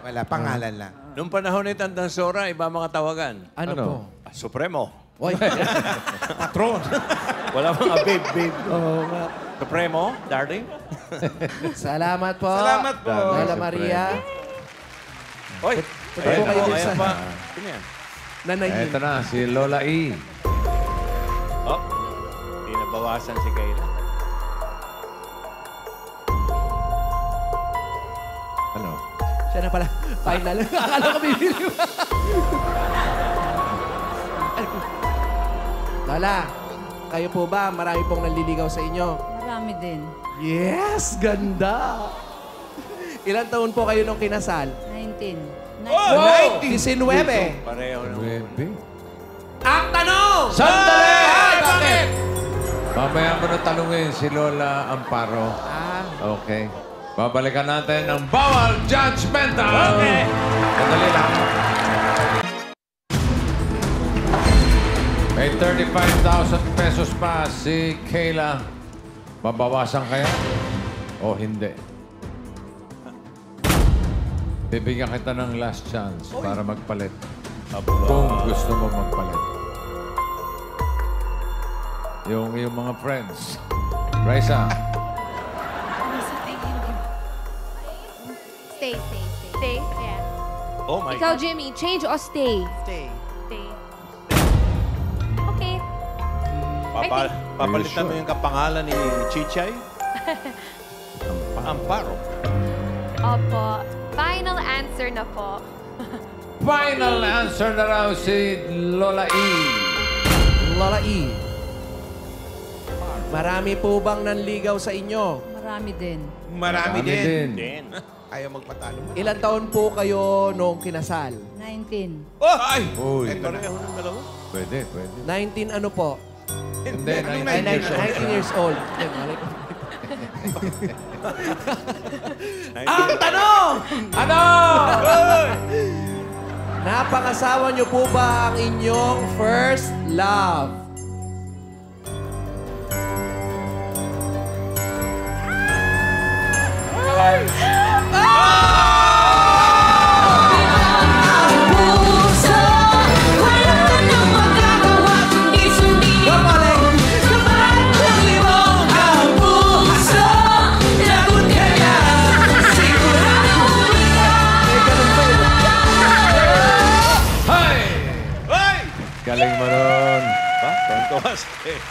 Wala, pangalan lang. Noong panahon ni Tandang Sora, iba mga tawagan. Ano po? Supremo. Oy. Patron. Wala mga babe. Oo nga. Supremo, darling. Salamat po. Salamat po. Lola Maria. Oy, Ito po kayo din sa... pa. Sino yan? Nanay. Ito na, si Lola E. Oh, hindi nabawasan si Kayla. Ano? Siya na pala. Final. Akala ko bibili mo. Lola, kayo po ba? Marami pong nanliligaw sa inyo. Marami din. Yes! Ganda! Ilang taon po kayo nung kinasal? 19. Wow! 19! Pareho na. Ang tanong! Sandali! Ay, bakit? Mamaya mo na tanungin si Lola Amparo. Okay. Babalikan natin ng Bawal Judgmental. Okay. Madali lang. May 35,000 pesos pa si Kayla. Mabawasan kaya? O hindi? Bibigyan kita ng last chance para magpalit. Kung gusto mo magpalit. Yung mga friends. Raisa. Stay? Yeah. Oh my Ikaw, God. Jimmy, change or stay? Stay. Stay. Okay. Papalitan mo yung kapangalan ni Chichay? Amparo. Opo. Final answer na po. Final answer na raw si Lola E. Lola E. Marami po bang nanligaw sa inyo? Marami din. Marami din. Din. Ayaw magpatalo mo. Ilang taon po kayo nung kinasal? 19. Oh! Ay! Uy. Pareho ng dalawa. Pwede. 19 ano po? Hindi, Anong 19 years old. Ang tanong! Ano? Napangasawa niyo po ba ang inyong first love? Galing mo nun.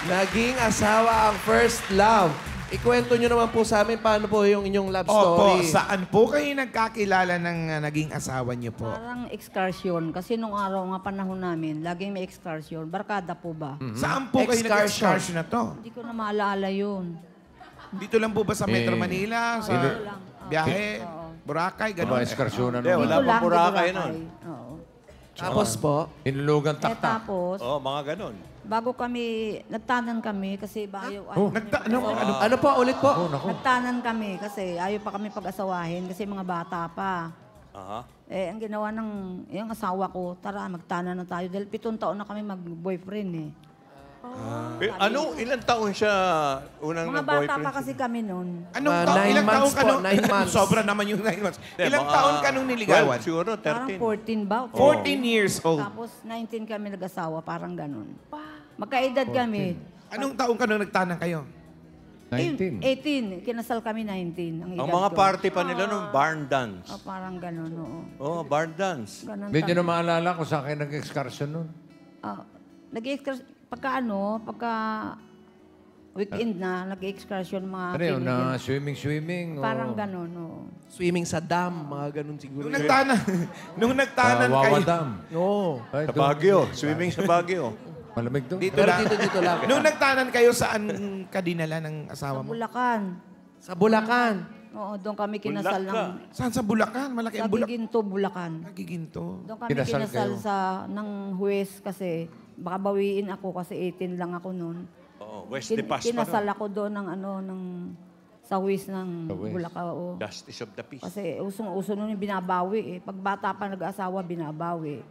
Naging asawa ang first love. Ikwento nyo naman po sa amin paano po yung inyong love Opo, story. saan po kayo nagkakilala ng naging asawa niyo po? Parang excursion. Kasi nung araw nga panahon namin, laging may excursion. Barkada po ba? Saan po kayo nag-excursion na to? Hindi ko na maalala yun. Dito lang po ba sa Metro Manila? Sa biyahe? Boracay? Gano'n? Ekskursyonan Hindi, wala Dito pang lang, Boracay di nun. Oo. Tapos po, Inulugan taktak. Tapos, Mga ganon. bago kami, nagtanan kami kasi ayaw. ano po ulit po? Nagtanan kami kasi ayaw pa kami pag-asawahin kasi mga bata pa. Aha. Ang ginawa ng yung asawa ko, tara magtanan na tayo dahil 7 taon na kami mag-boyfriend eh. Ilang taon siya unang Mga bata nag-boyfriend? pa kasi kami noon. Ilang taon ka nung... 9 months. Sobra naman yung 9 months. Ilang taon ka nung niligawan? Siguro Parang 13. 14 ba? 14 years old. Tapos 19 kami nag-asawa, parang ganun. Magkaedad kami. Anong taon ka nung nagtanang kayo? 19. 18. Kinasal kami 19. Ang Ang edad mga ko. party pa nila nung barn dance. Parang ganun, oo. Oh, barn dance. Ganun Hindi nyo na maalala kung saan kayo nag-excursion nun. nag-excursion, pagka Weekend na, nag-excursion mga Ano yun, kaibigan. swimming? Parang ganun, oo. Swimming sa dam, mga ganun siguro. Nung nagtanan Wawa kayo. Dam. Oo. Sa Baguio. Swimming sa Baguio. Malamig doon. Dito Pero lang. dito lang. Nung nagtanan kayo, saan ka dinala ng asawa mo? Bulacan. Sa Bulacan. Oo, doon kami kinasal ng... Saan sa Bulacan? Malaki Sa ang Bulacan. Giginto, Bulacan. Giginto. Doon kami Kinasal kinasal kayo? ng huwes kasi baka bawiin ako kasi 18 lang ako noon. Oo, West de Paz pa Kinasal nun. ako doon sa huwes ng Sa huwes. Bulacan. Oo. Justice of the Peace. Kasi usong-uso noon yung binabawi eh. Pag bata pa nag-asawa, binabawi.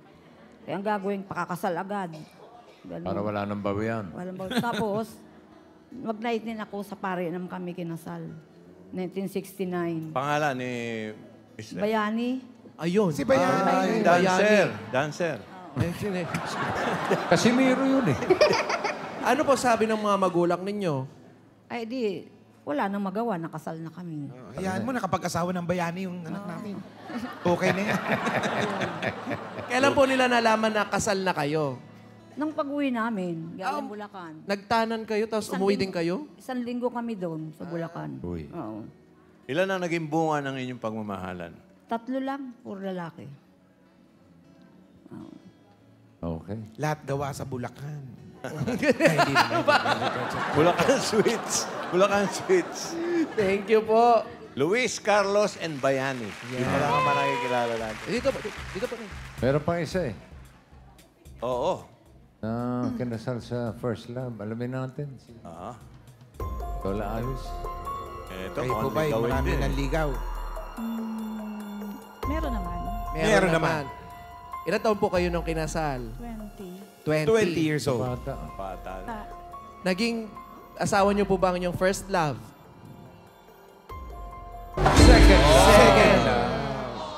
Kaya ang gagawin, pakakasal agad. Ganun. Para wala nang bawian. Walang bawi. Tapos, mag-19 ako sa Parinam kami kinasal. 1969. Pangalan ni Mr. Bayani. Ayun. Si Bayani. Dancer. Casimiro yun eh. Ano po sabi ng mga magulang ninyo? Ay di, wala nang magawa. Nakasal na kami. Hayaan mo, nakapag-asawa ng Bayani yung anak natin. Okay na yan. Kailan po nila nalaman na kasal na kayo? Nang pag-uwi namin, galing Bulacan. Nagtanan kayo, tapos umuwi din kayo? 1 linggo kami doon sa Bulacan. Uy. Oo. Ilan ang naging bunga ng inyong pagmamahalan? 3 lang, puro lalaki. Okay. Lahat gawa sa Bulacan. Bulacan Sweets. Bulacan Sweets. Thank you po. Luis, Carlos, and Bayani. Hindi pa lang naman nakikilala natin. Dito pa rin. Meron pang isa eh. Oo. Na kinasal sa first love. Alamin natin. Si Lola Alice. Ito, Kayo po ba, marami ng ligaw? Meron naman. Meron naman. Ilan taon po kayo nung kinasal? 20. 20 years old. Bata. Naging asawa niyo po ba ang inyong first love? Second.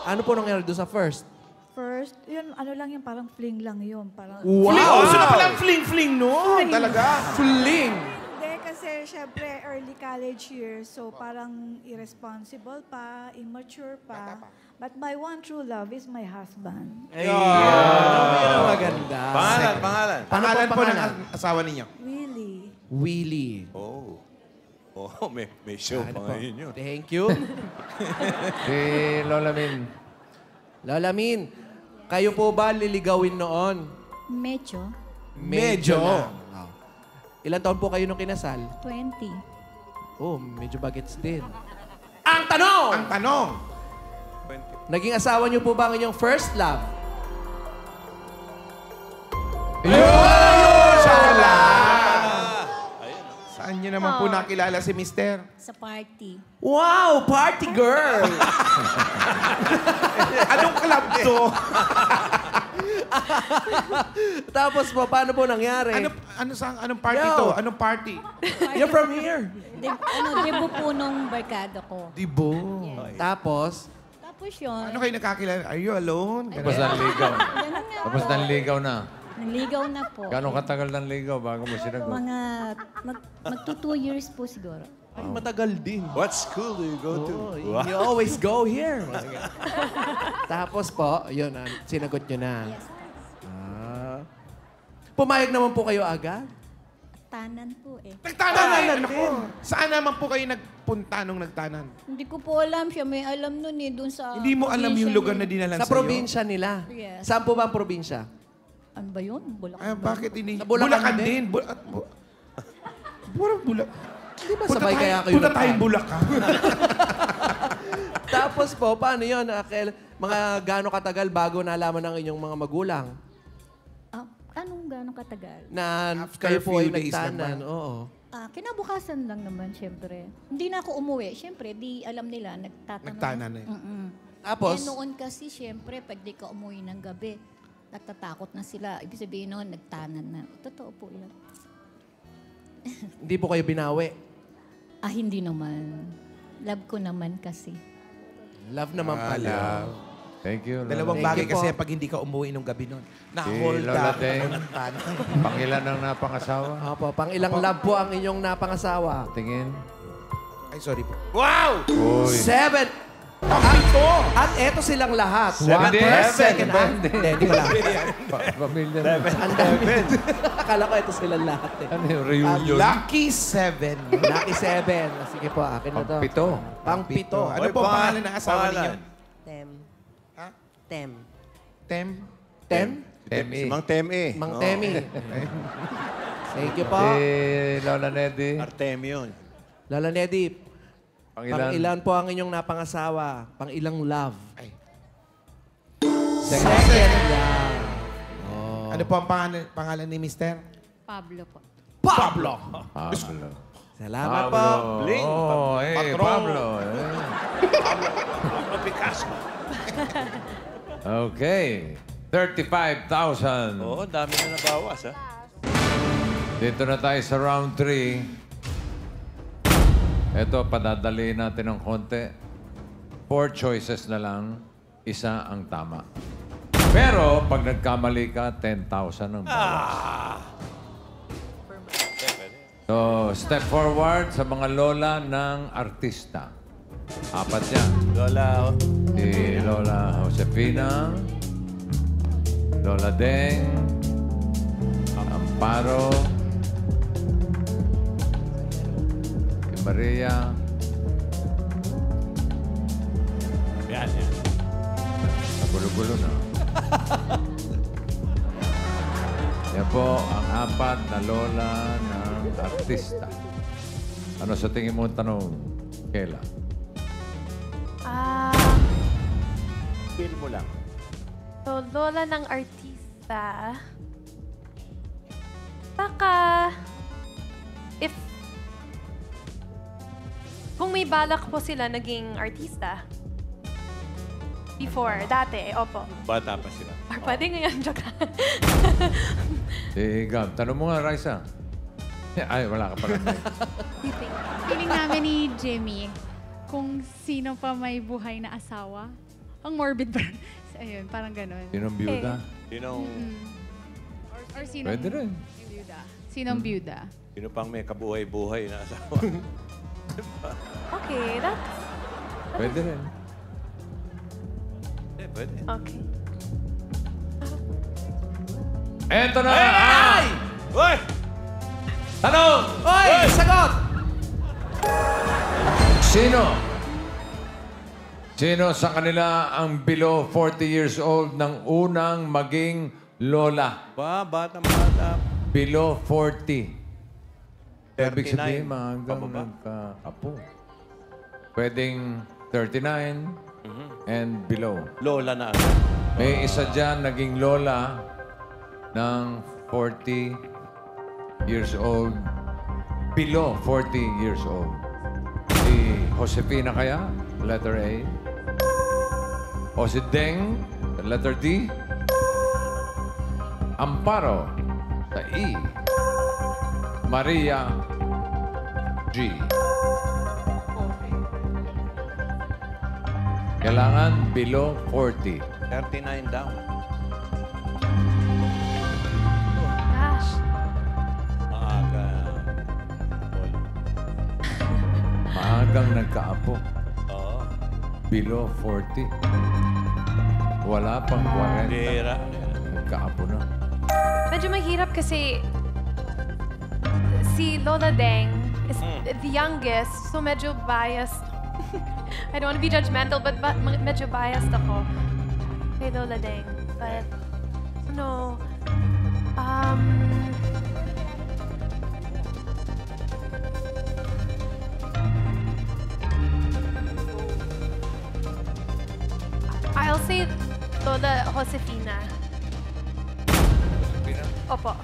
Ano po nangyari doon sa first? First, yun, ano lang yun, parang fling lang yun. Parang, Wow! Gusto na palang fling-fling noon. Talaga? Fling! Hindi, kasi syempre early college years, so parang irresponsible pa, immature pa. But my one true love is my husband. Ayun. Ayun, maganda. Pangalan. Pangalan po ng asawa ninyo? Willie. Oh. Oh, may show pa ngayon yun. Thank you. Si Lola Min. Lola Min, kayo po ba liligawin noon? Medyo. Medyo lang. Ilan taon po kayo nung kinasal? 20. Oh, medyo bagets din. Ang tanong! Naging asawa niyo po ba ang inyong first love? Saan niyo naman po nakilala si Mister? Sa party. Wow! Party girl! Anong club to? Tapos po, paano po nangyari? Anong party Yo! to? Anong party? You're from here. Debo po nung barkada ko. Dibo. Tapos? Tapos yun. Ano kayo nakakilala? Are you alone? Tapos nanligaw. Tapos nanligaw na. Naligaw na po. Gano'ng katagal nanligaw bago mo sinagot? Mga magto 2 years po siguro. Ay, matagal din. What school do you go to? Oh, you always go here. Tapos po, yun, sinagot nyo na. Yes. Pumayag naman po kayo agad? Tanan po eh. Nagtanan ako. Saan naman po kayo nagpunta nung nagtanan? Hindi ko po alam. Siya may alam nun eh. Doon sa Hindi mo alam yung lugar na dinalan Sa sa'yo? probinsya nila. Yes. Saan po ba ang probinsya? Ano ba yun? Bulacan Ay, ba? bakit hindi? Sa Bulacan din. Bulacan. Di ba sabay kaya kayo Punta tayong Bulacan. Tapos po, paano yun? Mga gaano katagal bago nalaman ng inyong mga magulang? Anong gano'ng katagal? Na After kayo po few ay days nagtanan. naman. Oo. Kinabukasan lang naman, syempre. Hindi na ako umuwi. Syempre, di alam nila, nagtatanong. Nagtanan eh. Tapos? Noon kasi, syempre, pag di ka umuwi ng gabi, natatakot na sila. Ibig sabihin noon, nagtanan na. Totoo po yan. Hindi po kayo binawi? Hindi naman. Love ko naman kasi. Love naman pala. Thank you, Lola. Dalawang Thank bagay you kasi po. pag hindi ka umuwi nung gabi nun. Si Na-hold Lola up Teng. ako ng tanan. Pangilan ang napangasawa? Opo, pang ilang love po ang inyong napangasawa? Tingin. Ay, sorry po. Wow! Uy. 7! At eto silang lahat. Seven. Second hand. Hindi pala. Pamilya na. Ang dami. Akala ko eto silang lahat eh. Ano yung reunion? Lucky 7. Lucky 7. Sige po, akin na to. Pito. Pang-pito. Ano po ang pangalan ng asawa ninyo? Tem. Ha? Tem. Tem? Tem? Si Mang Temi. Mang Temi. Thank you po. Lola Nedy. Artemio. Lola Nedy, Pangilan? pang-ilan po ang inyong napangasawa? Pang-ilang love? Second love. Ano po ang pangalan ni Mister? Pablo po. Pablo! Pablo. Salamat po. Bling. Oh, Pablo. Pablo Picasso. Okay. 35,000. Oo, dami na nabawas, ha? Dito na tayo sa round 3. Ito, padadali natin ng konti. 4 choices na lang, isa ang tama. Pero, pag nagkamali ka, 10,000 ang bawas. So, step forward sa mga lola ng artista. 4 yan. Lola. Si Lola Josefina, Lola Deng, Amparo, si Maria. Yan. Gulo-gulo na. Yan po ang 4 na lola ng artista. Ano sa tingin mo ang tanong, Kela? Feel mo lang. So, lola ng artista. Baka, kung may balak po sila naging artista. Before, dati, opo. Bata pa sila. Or pwede ngayon, joke lang. Si Gab, tanong mo nga, Raisa. Ay, wala ka pala. Feeling namin ni Jimmy, kung sino pa may buhay na asawa. Ang morbid ba? Ayun, parang gano'n. Sinong byuda? Sinong... Or sinong... Pwede rin. Byuda. Sinong byuda? Sino pang may kabuhay-buhay na asawa? Okay, that's... Pwede rin. Pwede. Okay. Eto na! Ay! Hoy! Tanong! Oy! Sagot! Sino sa kanila ang below 40 years old ng unang maging lola? Bata. Below 40. Ibig 39. sabihin, maagang nagka-apo. Pwedeng 39 and below. Lola na. May isa dyan naging lola ng 40 years old. Below 40 years old. Si Josefina kaya? Letter A. O si Deng? Letter D. Amparo? Sa E. Maria? G. Kailangan below 40. 39 down. Gosh. Maaga. Maagang nagkaapo. Oo. Below 40. Wala pang 40. Dira. Nagkaapo na. Medyo mahirap kasi si Lola Deng is the youngest, so medyo biased. I don't want to be judgmental, but medyo biased ako kay Lola Deng. But, no. I'll say Lola Josefina. Opo.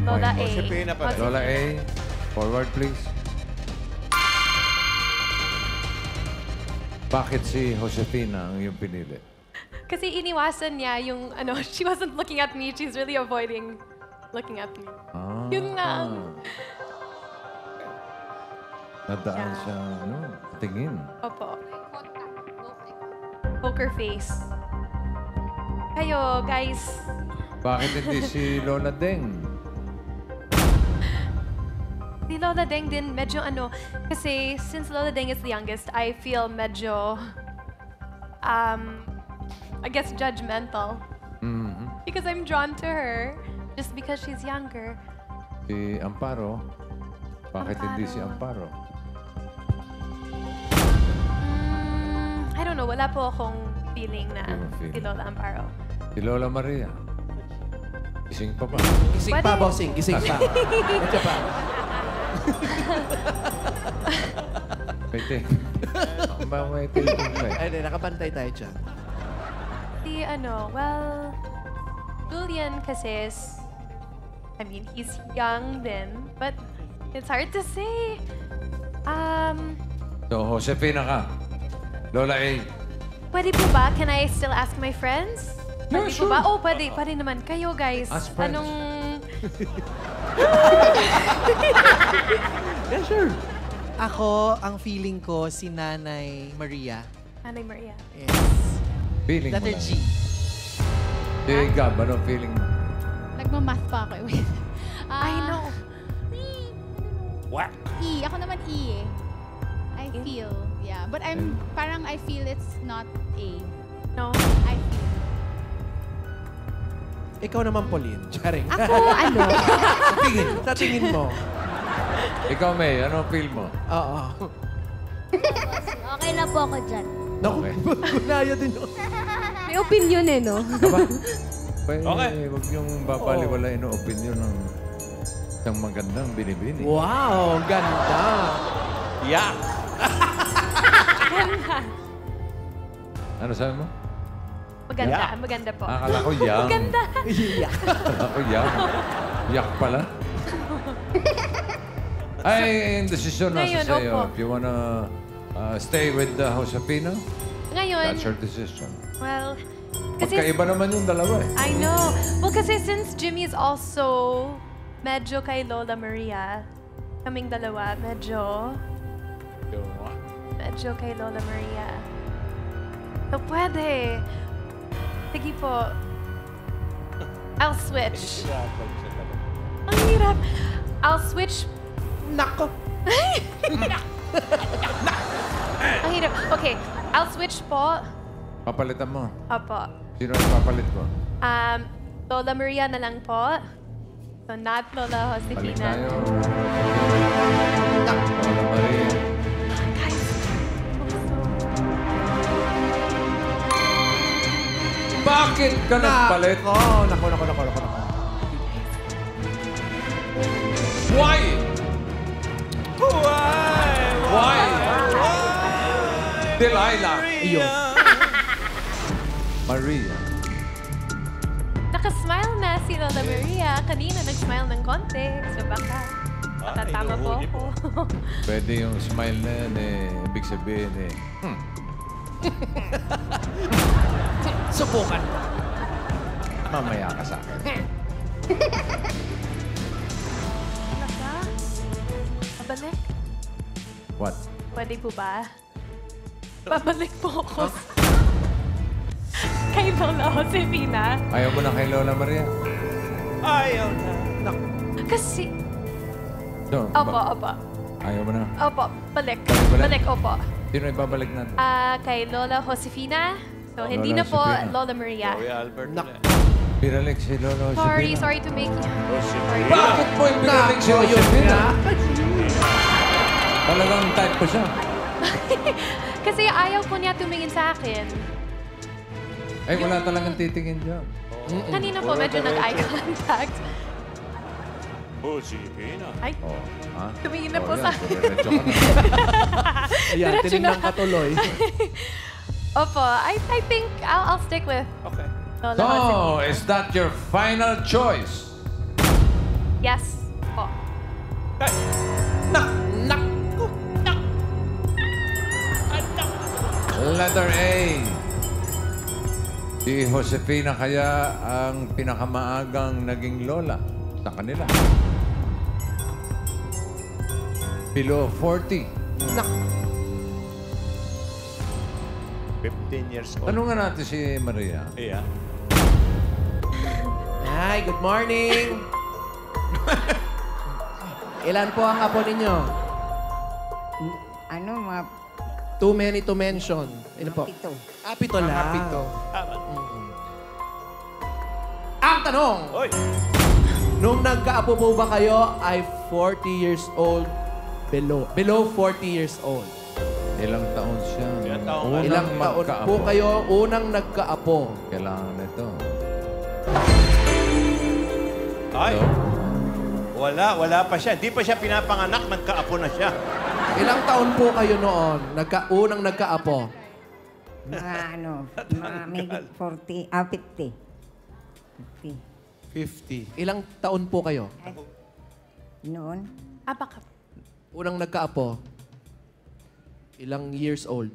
Lola A. Josefina pa rin. Lola A. Forward, please. Bakit si Josefina ang iyong pinili? Kasi iniwasan niya yung, she wasn't looking at me. She's really avoiding looking at me. Yun lang. Nadaan siya, tingin. Opo. Poker face. Kayo, guys. Bakit hindi si Lola Deng? Si Lola Deng din medyo kasi since Lola Deng is the youngest, I feel medyo I guess, judgmental. Mhm. Because I'm drawn to her just because she's younger. Si Amparo. Bakit hindi si Amparo? I don't know, wala po akong feeling na Hindi mo si feeling. Lola Amparo. Si Lola Maria. Gising pa ba? Gising pa, bossing. Gising pa. Medyo pa. Waiting. Ako ba waiting? Ay, hindi. Nakabantay tayo dyan. Si well, Julian kasi I mean, he's young then, but it's hard to say. So, Josefina ka. Lola A. Pwede po ba? Can I still ask my friends? Yeah, Pwede po sure. ba? Oh, pwede naman. Kayo, guys. Ask friends. Anong... Yeah, sure. Ako, ang feeling ko si Nanay Maria. Nanay Maria. Yes. Feeling mo Letter lang. G. Si Gab, anong feeling mo? Nagmamath pa ako. Wait. I know. What? E. Ako naman E eh. I feel. Yeah. But parang I feel it's not A. No. I feel. Ikaw naman, Pauline. Charing. Ako, ano? Sa tingin mo. Ikaw, May, anong feel mo? Oo. Okay na po ako dyan. Naku, kunaya din yun. May opinion eh, no? Okay. Huwag niyong babaliwalain ang opinion ng isang magandang binibini. Wow, ganda. Yeah. Ano sabi mo? Maganda. Yeah. Maganda po. Akala ko young. Maganda. Akala ko young. Yak pala. Ay, yung desisyon nasa Ngayon, sa'yo. opo. If you wanna stay with Josefina, Ngayon, that's your decision. well, kasi... Magkaiba naman yung dalawa eh. I know. Well, kasi since Jimmy is also medyo kay Lola Maria, kaming dalawa, medyo kay Lola Maria. So, pwede. Sige po. I'll switch. Ang hirap. I'll switch. Nako. Ang hirap. Okay. I'll switch po. Papalitan mo. Opo. Sino ang papalit mo? Lola Maria na lang po. So, not Lola Balik Josefina. tayo. Lola Maria. Bakit ka nagpalit? Nako. Why? Why? Delilah. Iyo. Maria. Nakasmile na si Lola Maria. Kanina nag-smile ng konti. So baka tama po ako. Pwede yung smile na yan eh. Ibig sabihin eh. Subukan. Mamaya ka sa akin. Talaga? Babalik? What? Pwede po ba? Babalik po ako. Kay Lola Josefina. Ayaw mo na kay Lola Maria? Ayaw na. Kasi... No, Opo. Ayaw mo na? Opo, balik. Balik? Balik, opo. Sino ibabalik natin? Kay Lola Josefina. So, hindi Lola na po Josefina. Lola Maria. Albert. Pinalik si Lola Josefina. Sorry to make you... Sorry. Bakit mo yung pinalik si Josefina? Talagang type ko siya. Kasi ayaw po niya tumingin sa akin. Ay, wala talagang titingin dyan. Kanina po medyo nag-eye contact. Josefina. Ay, Ha? tumingin na po sa akin. Diretso ka na. Ayan, Diretso tinignan na. ka tuloy. Opo, I think I'll stick with Okay. Lola So, Josefina. is that your final choice? Yes po. Letter A. Si Josefina kaya ang pinakamaagang naging lola sa kanila. Below 40. 15 years old. Tanungan natin si Maria. Yeah. Hi, good morning. Ilan po ang apo ninyo? Ano, mga Too many to mention. Ano po? Pito. Pito lang. Mga pito. Ang tanong! Oy! Nung nagkaapo po ba kayo ay 40 years old below? Below 40 years old. Ilang taon siya? Ilang taon? Ilang taon po kayo unang nagkaapo? Kailangan nito. Ay! Wala pa siya. Di pa siya pinapanganak, nagkaapo na siya. Ilang taon po kayo noon? Unang nagkaapo? Mga mga may 40, 50. 50. Ilang taon po kayo? Noon, Baka Unang nagkaapo? Ilang years old?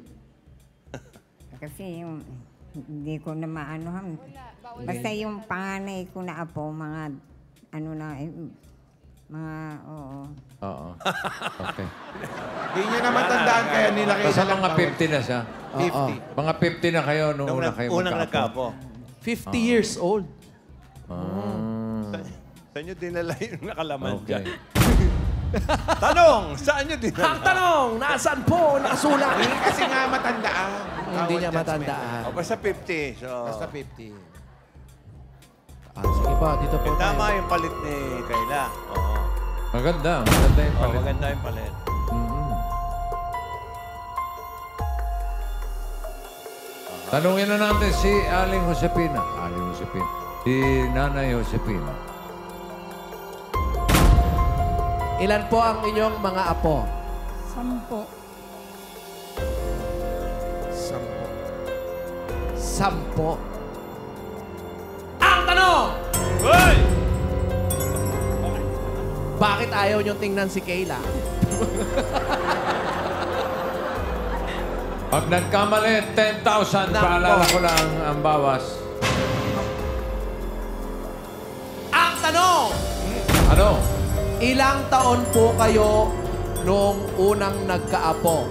kasi yung, hindi ko na maanohan. Basta yung panganay ko na apo, mga, oo. Oo. Okay. Hindi niya naman tandaan kaya nilagay Basta na lang mga bawal. 50 na siya. 50. Mga 50 na kayo nung una kayo Unang magkaapo. 50 years old. Saan nyo dinala yung nakalaman Okay. dyan? Tanong! Saan nyo dinala? Ang tanong, nasaan po nakasulat? Kasi nga matandaan. Hindi niya matandaan. Basta 50. So, Basta 50. Sige po, dito po tayo. tama yung palit ni Kayla. Oo. Maganda. Maganda yung palit. Maganda yung palit. Tanungin na natin si Aling Josepina. Aling Josepina. Si Nanay Josepina. Ilan po ang inyong mga apo? 10. 10. Ang tanong! Hoy! Bakit ayaw niyong tingnan si Kayla? Pag nagkamali, 10,000. Nako. Paalala ko lang ang bawas. Ang tanong! Ano? Ilang taon po kayo nung unang nagkaapo?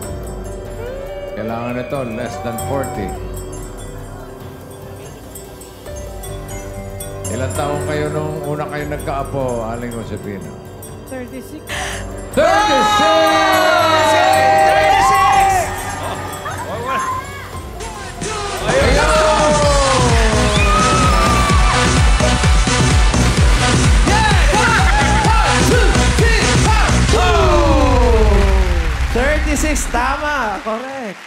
Kailangan ito, less than 40. Ilang taon kayo nung una kayo nagkaapo, Aling Josepina? 36. 36, tama. Correct.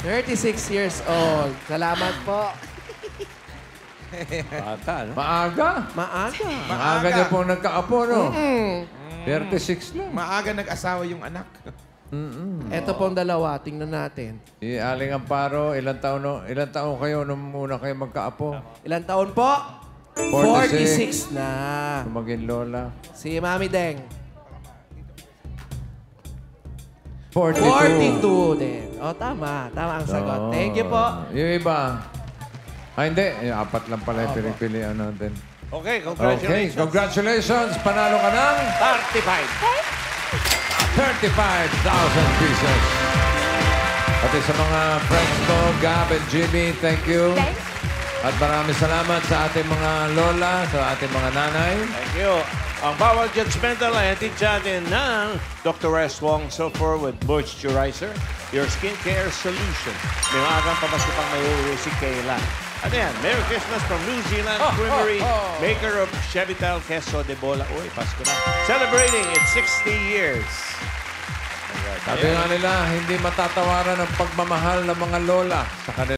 36 years old. Salamat po. Bata, no? Maaga. Maaga. Maaga niyo pong nagkaapo, no? 36 lang. Maaga nag-asawa yung anak. Ito pong dalawa, tingnan natin. Si Aling Amparo, ilang taon kayo nung una kayo magkaapo? Ilang taon po? 46 na. Maging lola. Si Mami Deng. 42. 42 din. O, tama. Tama ang sagot. Thank you po. Yung iba. Hindi. Yung apat lang pala yung pinipilian natin. Okay, Okay, congratulations. congratulations. Panalo ka ng 35,000 pesos. Pati sa mga friends ko, Gab and Jimmy, thank you. At maraming salamat sa ating mga lola, sa ating mga nanay. Thank you. Ang bawal judgmental ay hatid sa atin ng Dr. S. Wong Sulfur with Moisturizer, your skincare solution. May maagang pamasko pang may uuwi si Kayla. Ano yan? Merry Christmas from New Zealand Creamery, maker of Chevital Queso de Bola. Uy, Pasko na. Celebrating its 60 years. Sabi nga nila, hindi matatawaran ang pagmamahal ng mga lola sa kanila.